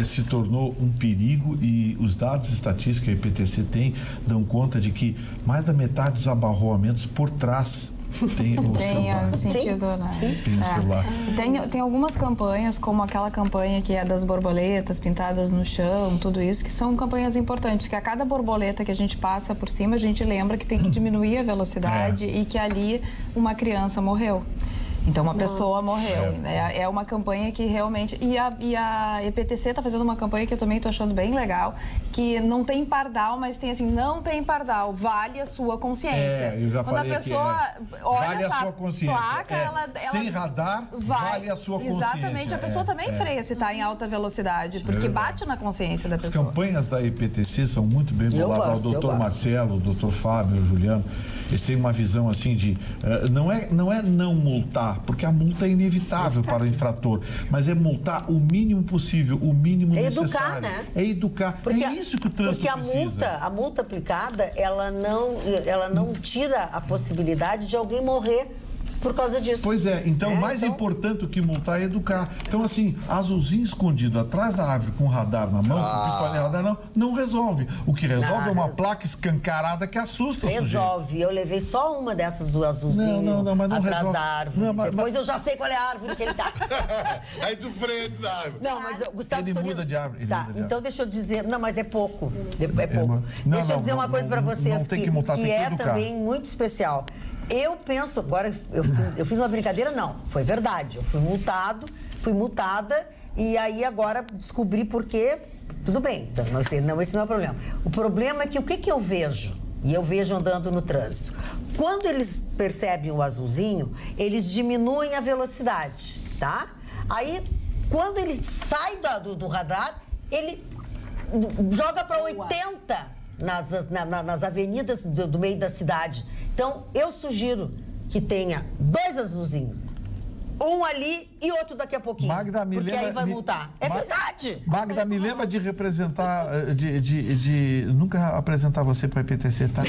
se tornou um perigo e os dados estatísticos que a EPTC tem dão conta de que mais da metade dos abarroamentos por trás tem o celular. Sentido, né? Tem o celular. Tem algumas campanhas, como aquela campanha que é das borboletas pintadas no chão, tudo isso, que são campanhas importantes, porque a cada borboleta que a gente passa por cima, a gente lembra que tem que diminuir a velocidade e que ali uma criança morreu. Então, uma pessoa morreu. É uma campanha que realmente... E a EPTC está fazendo uma campanha que eu também estou achando bem legal, que não tem pardal, mas tem assim, não tem pardal, vale a sua consciência. Eu já Quando falei a pessoa olha vale a sua consciência. Placa, sem radar, vale a sua consciência. Exatamente. A pessoa também freia se está em alta velocidade, porque bate na consciência da pessoa. As campanhas da EPTC são muito bem boladas. O doutor Marcelo, o doutor Fábio, o Juliano, eles têm uma visão assim de... Não é não multar, porque a multa é inevitável para o infrator, mas é multar o mínimo possível, o mínimo necessário. Educar, né? É educar. Porque, é isso que o trânsito precisa. Porque a multa aplicada, ela não tira a possibilidade de alguém morrer por causa disso. Pois é, então mais importante do que multar é educar. Então, assim, azulzinho escondido atrás da árvore com radar na mão, com pistola de radar, não resolve. O que resolve é uma placa escancarada que assusta o sujeito. Resolve. Eu levei só uma dessas do azulzinho mas não atrás resolve. da árvore. Depois eu já sei qual é a árvore que ele tá. Aí tu freia antes da árvore. Não, mas Gustavo... Ele muda de árvore. Então deixa eu dizer... Não, mas é pouco. É pouco. Deixa eu dizer uma coisa para vocês que é também muito especial. Eu penso, agora eu fiz uma brincadeira, não, foi verdade. Eu fui multada e aí agora descobri por quê. Tudo bem, esse não é o problema. O problema é que o que eu vejo, e eu vejo andando no trânsito, quando eles percebem o azulzinho, eles diminuem a velocidade, tá? Aí, quando ele sai do radar, ele joga para 80 nas avenidas do meio da cidade. Então, eu sugiro que tenha 2 azulzinhos. Um ali e outro daqui a pouquinho. Magda, porque aí vai multar. É verdade. Magda, me lembra de representar, de nunca apresentar você para a EPTC, tá?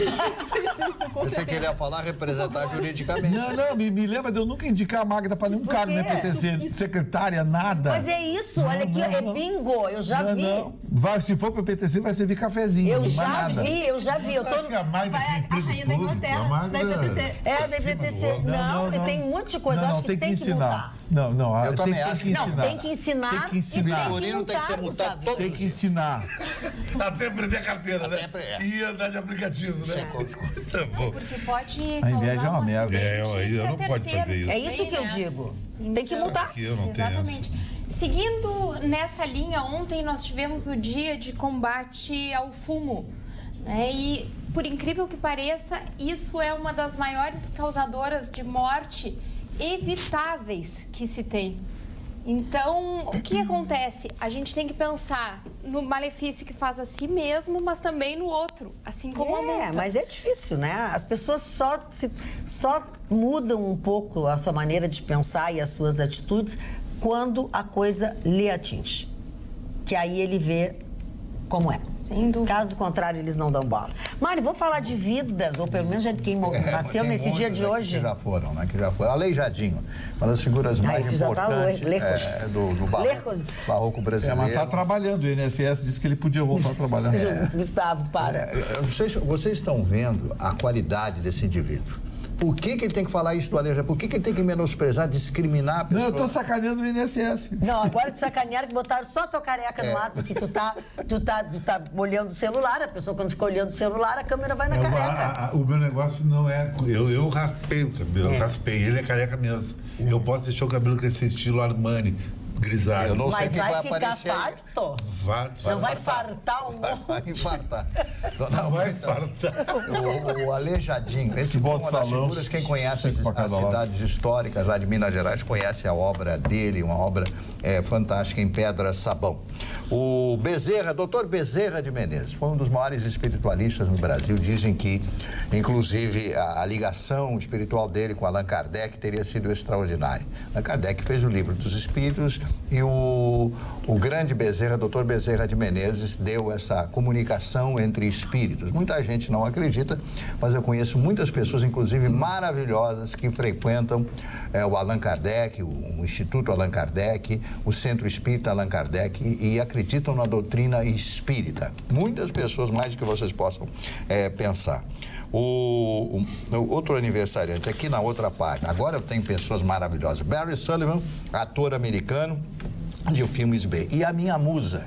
Você queria falar representar juridicamente. Não, me lembra de eu nunca indicar a Magda para nenhum cargo na EPTC, secretária, nada. Mas é isso, olha aqui, é bingo, eu já vi. Vai, se for para a EPTC, vai servir cafezinho. Eu já vi. Eu acho que a Magda tem emprego público. A Magda... É, da EPTC. Não, tem um monte de coisa, eu acho que tem que multar. Não, eu também acho que ensinar. Tem que ensinar. Tem que ensinar. O Vitorino tem que ser multado todos. Tem que ensinar. Até perder a carteira, né? E andar de aplicativo, né? Porque pode a inveja é uma merda. Eu não pode fazer isso. É isso que eu digo. Tem que multar. Exatamente. Seguindo nessa linha, ontem nós tivemos o dia de combate ao fumo. E, por incrível que pareça, isso é uma das maiores causadoras de morte evitáveis que se tem. Então, o que acontece? A gente tem que pensar no malefício que faz a si mesmo, mas também no outro, assim como a multa. Mas é difícil, né? As pessoas só mudam um pouco a sua maneira de pensar e as suas atitudes quando a coisa lhe atinge. Que aí ele vê como é. Sem dúvida. Caso contrário, eles não dão bola. Mário, vou falar de vidas, ou pelo menos de quem nasceu nesse dia de hoje. Que já foram, né? Que já foram. Aleijadinho, uma das figuras mais importantes do barroco brasileiro. Mas está trabalhando, o INSS disse que ele podia voltar a trabalhar. Gustavo, para. Vocês estão vendo a qualidade desse indivíduo. Por que ele tem que falar isso do Aleijadinho? Por que ele tem que menosprezar, discriminar a pessoa? Não, eu tô sacaneando o INSS. Não, agora te sacanearam que botaram só a tua careca no ar, porque tu tá olhando o celular, a pessoa quando fica olhando o celular, a câmera vai na careca. O meu negócio não é... Eu raspei o cabelo, ele é careca mesmo. Eu posso deixar o cabelo crescer estilo Armani. Grisalho. Eu não sei que vai aparecer. Farto? Não vai fartar o morro. Vai infartar. Não vai fartar. O Aleijadinho, esse foi uma das figuras, quem conhece as cidades históricas lá de Minas Gerais, conhece a obra dele, uma obra fantástica em pedra sabão. O Bezerra, doutor Bezerra de Menezes, foi um dos maiores espiritualistas no Brasil. Dizem que, inclusive, a ligação espiritual dele com Allan Kardec teria sido extraordinária. Allan Kardec fez o Livro dos Espíritos e o grande Bezerra, doutor Bezerra de Menezes, deu essa comunicação entre espíritos. Muita gente não acredita, mas eu conheço muitas pessoas, inclusive maravilhosas, que frequentam o Allan Kardec, o Instituto Allan Kardec, o Centro Espírita Allan Kardec e acreditam na doutrina espírita. Muitas pessoas, mais do que vocês possam pensar. O outro aniversariante, aqui na outra página, agora eu tenho pessoas maravilhosas. Barry Sullivan, ator americano de filmes B. E a minha musa,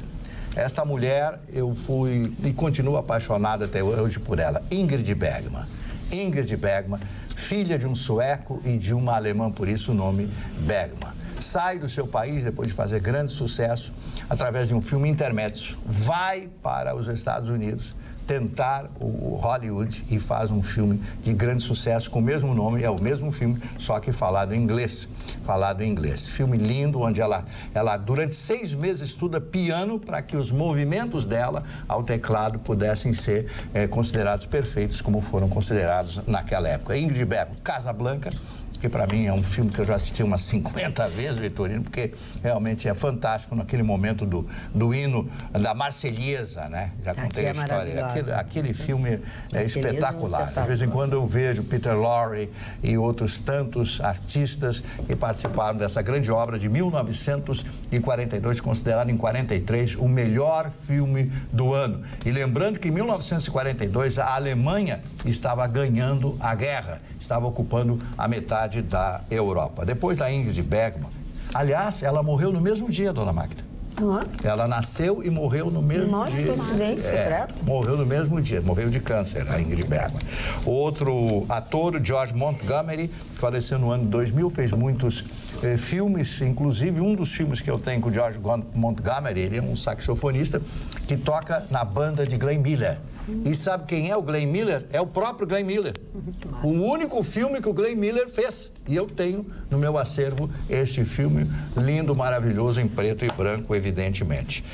esta mulher, eu fui e continuo apaixonado até hoje por ela, Ingrid Bergman. Ingrid Bergman filha de um sueco e de uma alemã, por isso o nome Bergman. Sai do seu país depois de fazer grande sucesso através de um filme intermédio, vai para os Estados Unidos tentar o Hollywood e faz um filme de grande sucesso com o mesmo nome, é o mesmo filme, só que falado em inglês. Filme lindo, onde ela durante 6 meses estuda piano para que os movimentos dela ao teclado pudessem ser considerados perfeitos como foram considerados naquela época. Ingrid Bergman, Casablanca, que para mim é um filme que eu já assisti umas 50 vezes, Vitorino, porque realmente é fantástico naquele momento do hino da Marselhesa, né? Já contei a história. Aquele filme é espetacular. De vez em quando eu vejo Peter Lorre e outros tantos artistas que participaram dessa grande obra de 1942, considerado em 43 o melhor filme do ano. E lembrando que em 1942 a Alemanha estava ganhando a guerra, estava ocupando a metade da Europa. Depois da Ingrid Bergman, aliás, ela morreu no mesmo dia, dona Magda. Ela nasceu e morreu no mesmo dia. Morreu no mesmo dia, morreu de câncer, a Ingrid Bergman. Outro ator, o George Montgomery, que faleceu no ano 2000, fez muitos filmes, inclusive um dos filmes que eu tenho com o George Montgomery, ele é um saxofonista que toca na banda de Glenn Miller. E sabe quem é o Glenn Miller? É o próprio Glenn Miller. O único filme que o Glenn Miller fez. E eu tenho no meu acervo este filme lindo, maravilhoso, em preto e branco, evidentemente.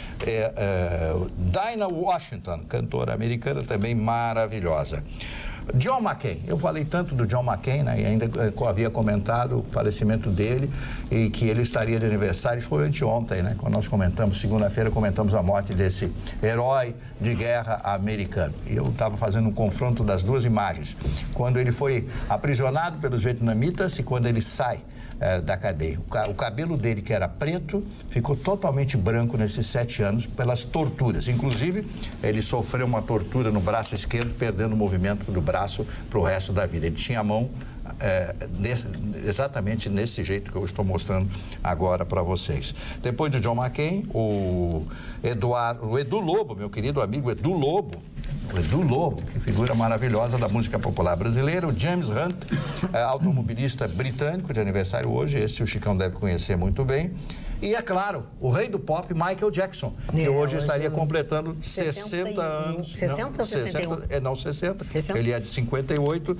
Dinah Washington, cantora americana, também maravilhosa. John McCain, eu falei tanto do John McCain, né, e ainda havia comentado o falecimento dele e que ele estaria de aniversário. Isso foi anteontem, né, quando nós comentamos, segunda-feira comentamos a morte desse herói de guerra americano. E eu estava fazendo um confronto das duas imagens, quando ele foi aprisionado pelos vietnamitas e quando ele sai da cadeia. O cabelo dele, que era preto, ficou totalmente branco nesses 7 anos pelas torturas. Inclusive, ele sofreu uma tortura no braço esquerdo, perdendo o movimento do braço para o resto da vida. Ele tinha a mão exatamente nesse jeito que eu estou mostrando agora para vocês. Depois do John McCain, o Edu Lobo, meu querido amigo Edu Lobo, que figura maravilhosa da música popular brasileira. O James Hunt, automobilista britânico de aniversário hoje, esse o Chicão deve conhecer muito bem. E, é claro, o rei do pop, Michael Jackson, que hoje estaria completando 60 anos. 60 ou 61? Não, 60. Ele é de 58,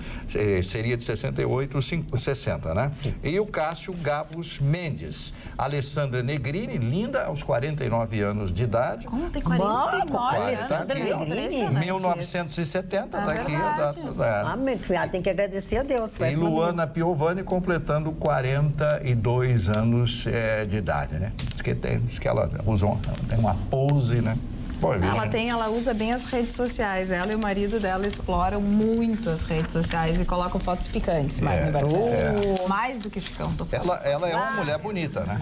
seria de 68, 60, né? Sim. E o Cássio Gabus Mendes. Alessandra Negrini, linda, aos 49 anos de idade. Como tem 49 Alessandra Negrini? 1970, tá aqui a data. Tem que agradecer a Deus. E Luana Piovani completando 42 anos de idade. Né? Diz que ela tem uma pose, né? Bom, ela usa bem as redes sociais. Ela e o marido dela exploram muito as redes sociais e colocam fotos picantes. Mais do que Chicão. Ela é uma mulher bonita, né?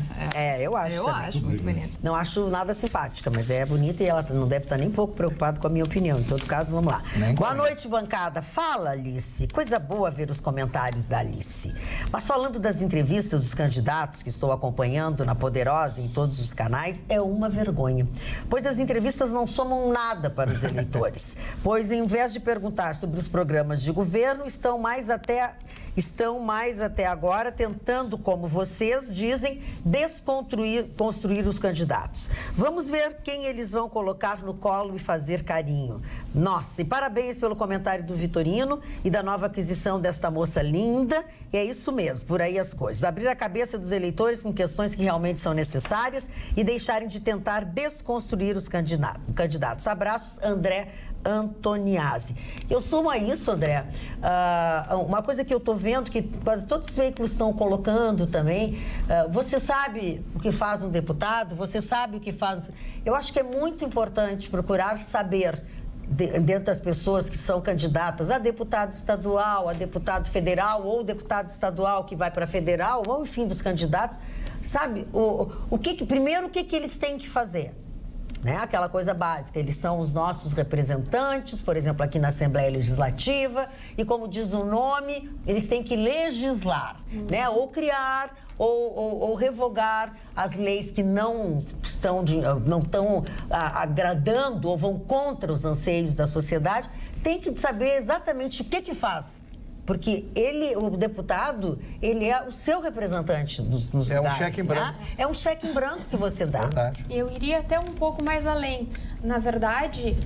Eu acho. Eu acho muito bonita. Não acho nada simpática, mas é bonita e ela não deve estar nem um pouco preocupada com a minha opinião. Em todo caso, vamos lá. Boa noite, bancada. Fala, Alice. Coisa boa ver os comentários da Alice. Mas falando das entrevistas dos candidatos que estou acompanhando na Poderosa e em todos os canais, é uma vergonha. Pois as entrevistas não somam nada para os eleitores, pois em vez de perguntar sobre os programas de governo, estão mais até agora tentando, como vocês dizem, construir os candidatos. Vamos ver quem eles vão colocar no colo e fazer carinho. Nossa, e parabéns pelo comentário do Vitorino e da nova aquisição desta moça linda. E é isso mesmo, por aí as coisas. Abrir a cabeça dos eleitores com questões que realmente são necessárias e deixarem de tentar desconstruir os candidatos. Abraços, André Antoniazzi. Eu somo a isso, André, uma coisa que eu estou vendo, que quase todos os veículos estão colocando também, você sabe o que faz um deputado, você sabe o que faz... Eu acho que é muito importante procurar saber, dentro das pessoas que são candidatas a deputado estadual, a deputado federal, ou deputado estadual que vai para federal, ou enfim, dos candidatos, sabe, primeiro o que eles têm que fazer? Né? Aquela coisa básica, eles são os nossos representantes, por exemplo, aqui na Assembleia Legislativa, e como diz o nome, eles têm que legislar, né? Ou criar, ou revogar as leis que não estão agradando ou vão contra os anseios da sociedade. Tem que saber exatamente o que faz Porque ele, o deputado, ele é o seu representante nos lugares. É um cheque em branco. É um cheque em branco que você dá. Verdade. Eu iria até um pouco mais além. Na verdade,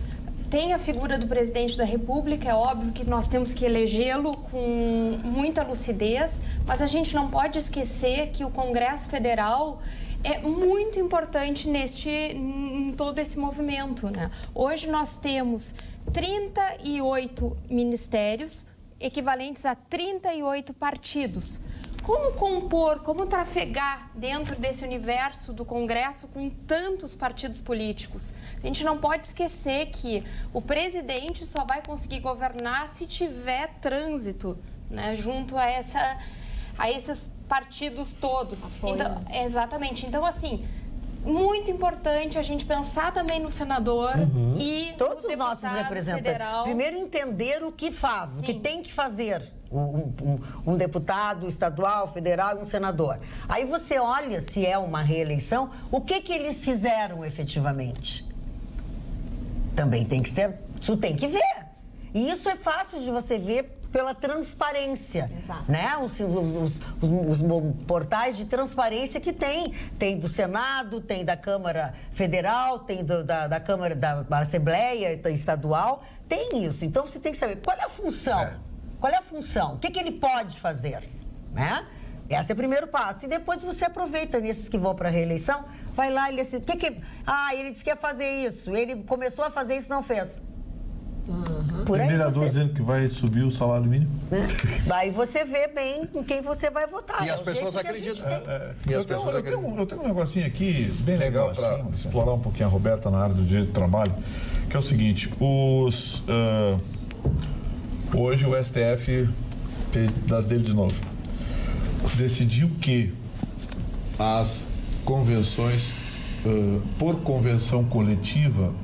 tem a figura do presidente da República, é óbvio que nós temos que elegê-lo com muita lucidez, mas a gente não pode esquecer que o Congresso Federal é muito importante em todo esse movimento, né? Hoje nós temos 38 ministérios, equivalentes a 38 partidos. Como compor, como trafegar dentro desse universo do Congresso com tantos partidos políticos? A gente não pode esquecer que o presidente só vai conseguir governar se tiver trânsito, né, junto a esses partidos todos. Então, exatamente. Então, assim, muito importante a gente pensar também no senador e todos no os nossos representantes. federal. Primeiro, entender o que faz, Sim. o que tem que fazer um deputado estadual, federal e um senador. Aí você olha, se é uma reeleição, o que eles fizeram efetivamente. Também tem que ter, isso tem que ver. E isso é fácil de você ver pela transparência, né? Os portais de transparência que tem do Senado, tem da Câmara Federal, tem da Câmara da Assembleia Estadual, tem isso. Então você tem que saber qual é a função, qual é a função, o que ele pode fazer, né? Esse é o primeiro passo. E depois você aproveita nesses que vão para a reeleição, vai lá e ele ele disse que ia fazer isso, ele começou a fazer isso e não fez. Tem vereador dizendo que vai subir o salário mínimo. Daí você vê bem em quem você vai votar. E as pessoas acreditam. Eu tenho um negocinho aqui bem legal para explorar um pouquinho a Roberta na área do direito do trabalho, que é o seguinte, hoje o STF fez das dele de novo. Decidiu que as convenções, por convenção coletiva,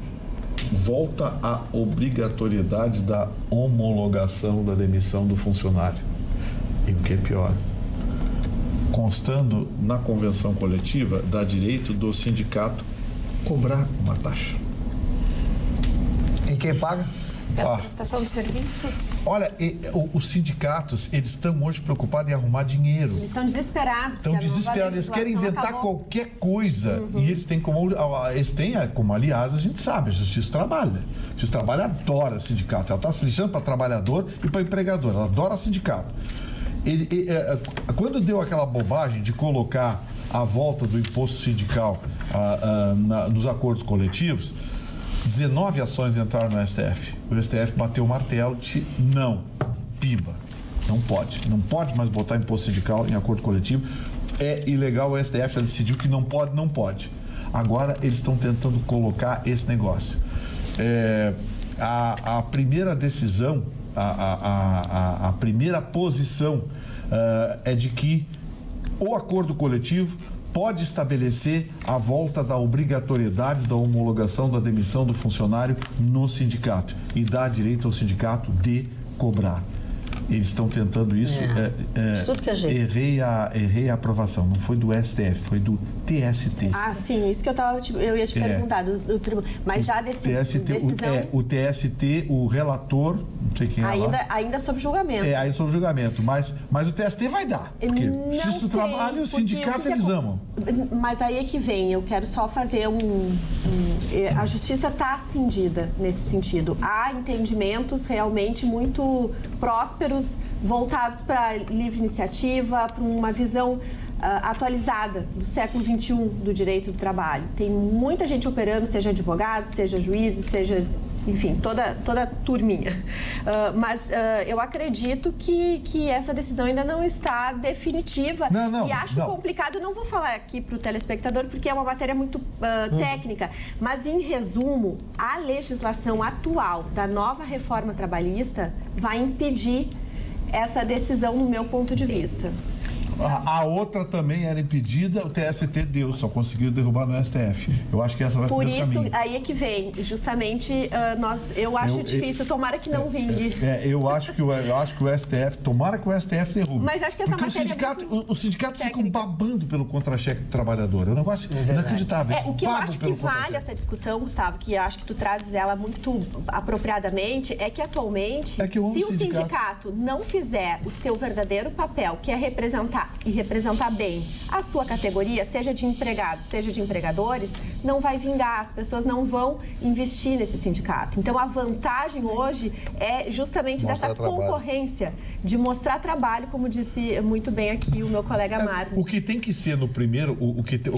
volta a obrigatoriedade da homologação da demissão do funcionário. E o que é pior, constando na convenção coletiva, dá direito do sindicato cobrar uma taxa. E quem paga? Pela prestação de serviço? Olha, os sindicatos, eles estão hoje preocupados em arrumar dinheiro. Eles estão desesperados. Estão desesperados, eles querem inventar qualquer coisa. E eles têm como, aliás, a gente sabe, a Justiça do Trabalho. A Justiça do Trabalho adora sindicato. Ela está se lixando para trabalhador e para empregador. Ela adora sindicato. Quando deu aquela bobagem de colocar a volta do imposto sindical nos acordos coletivos, 19 ações entraram no STF. O STF bateu o martelo e disse não, pimba, não pode mais botar imposto sindical em acordo coletivo, é ilegal, o STF decidiu que não pode. Agora eles estão tentando colocar esse negócio. A primeira decisão, a primeira posição é de que o acordo coletivo pode estabelecer a volta da obrigatoriedade da homologação da demissão do funcionário no sindicato e dar direito ao sindicato de cobrar. Eles estão tentando isso. Errei a aprovação. Não foi do STF, foi do TST. Ah, sim, isso que eu ia te perguntar. Mas já decisão... O TST, o relator, não sei quem é lá. Ainda sob julgamento. Ainda sob julgamento. Mas o TST vai dar. Porque o Justiça do Trabalho e o sindicato, eles amam. Mas aí é que vem, eu quero só fazer a justiça está cindida nesse sentido. Há entendimentos realmente muito prósperos, voltados para a livre iniciativa, para uma visão atualizada do século XXI do direito do trabalho. Tem muita gente operando, seja advogado, seja juiz, seja, enfim, toda turminha. Mas eu acredito que essa decisão ainda não está definitiva. E acho complicado, não vou falar aqui para o telespectador, porque é uma matéria muito técnica, mas, em resumo, a legislação atual da nova reforma trabalhista vai impedir essa decisão, no meu ponto de vista. A outra também era impedida, o TST deu, só conseguiu derrubar no STF. Eu acho que essa vai por esse isso, caminho. aí é que vem, justamente, eu acho difícil, tomara que não vingue. Eu acho que o STF, tomara que o STF derrube. Mas acho que essa porque matéria os sindicatos ficam babando pelo contra-cheque do trabalhador. É um negócio inacreditável. O que eu acho que vale essa discussão, Gustavo, que eu acho que tu trazes ela muito apropriadamente, é que atualmente, se o sindicato não fizer o seu verdadeiro papel, que é representar e representar bem a sua categoria, seja de empregados, seja de empregadores, não vai vingar, as pessoas não vão investir nesse sindicato. Então, a vantagem hoje é justamente dessa concorrência, de mostrar trabalho, como disse muito bem aqui o meu colega Mário. O que tem que ser no primeiro,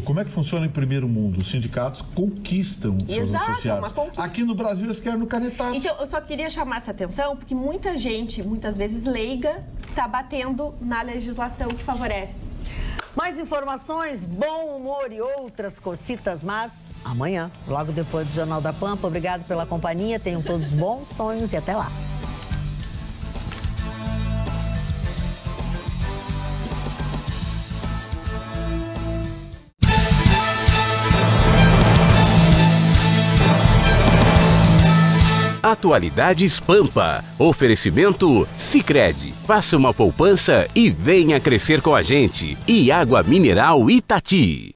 como é que funciona em primeiro mundo? Os sindicatos conquistam os seus associados. Aqui no Brasil eles querem no canetaço. Então, eu só queria chamar essa atenção, porque muita gente, muitas vezes leiga, está batendo na legislação que favorece. Mais informações, bom humor e outras cocitas, mas amanhã, logo depois do Jornal da Pampa. Obrigado pela companhia, tenham todos bons sonhos e até lá. Atualidades Pampa. Oferecimento Sicredi. Faça uma poupança e venha crescer com a gente. E água mineral Itati.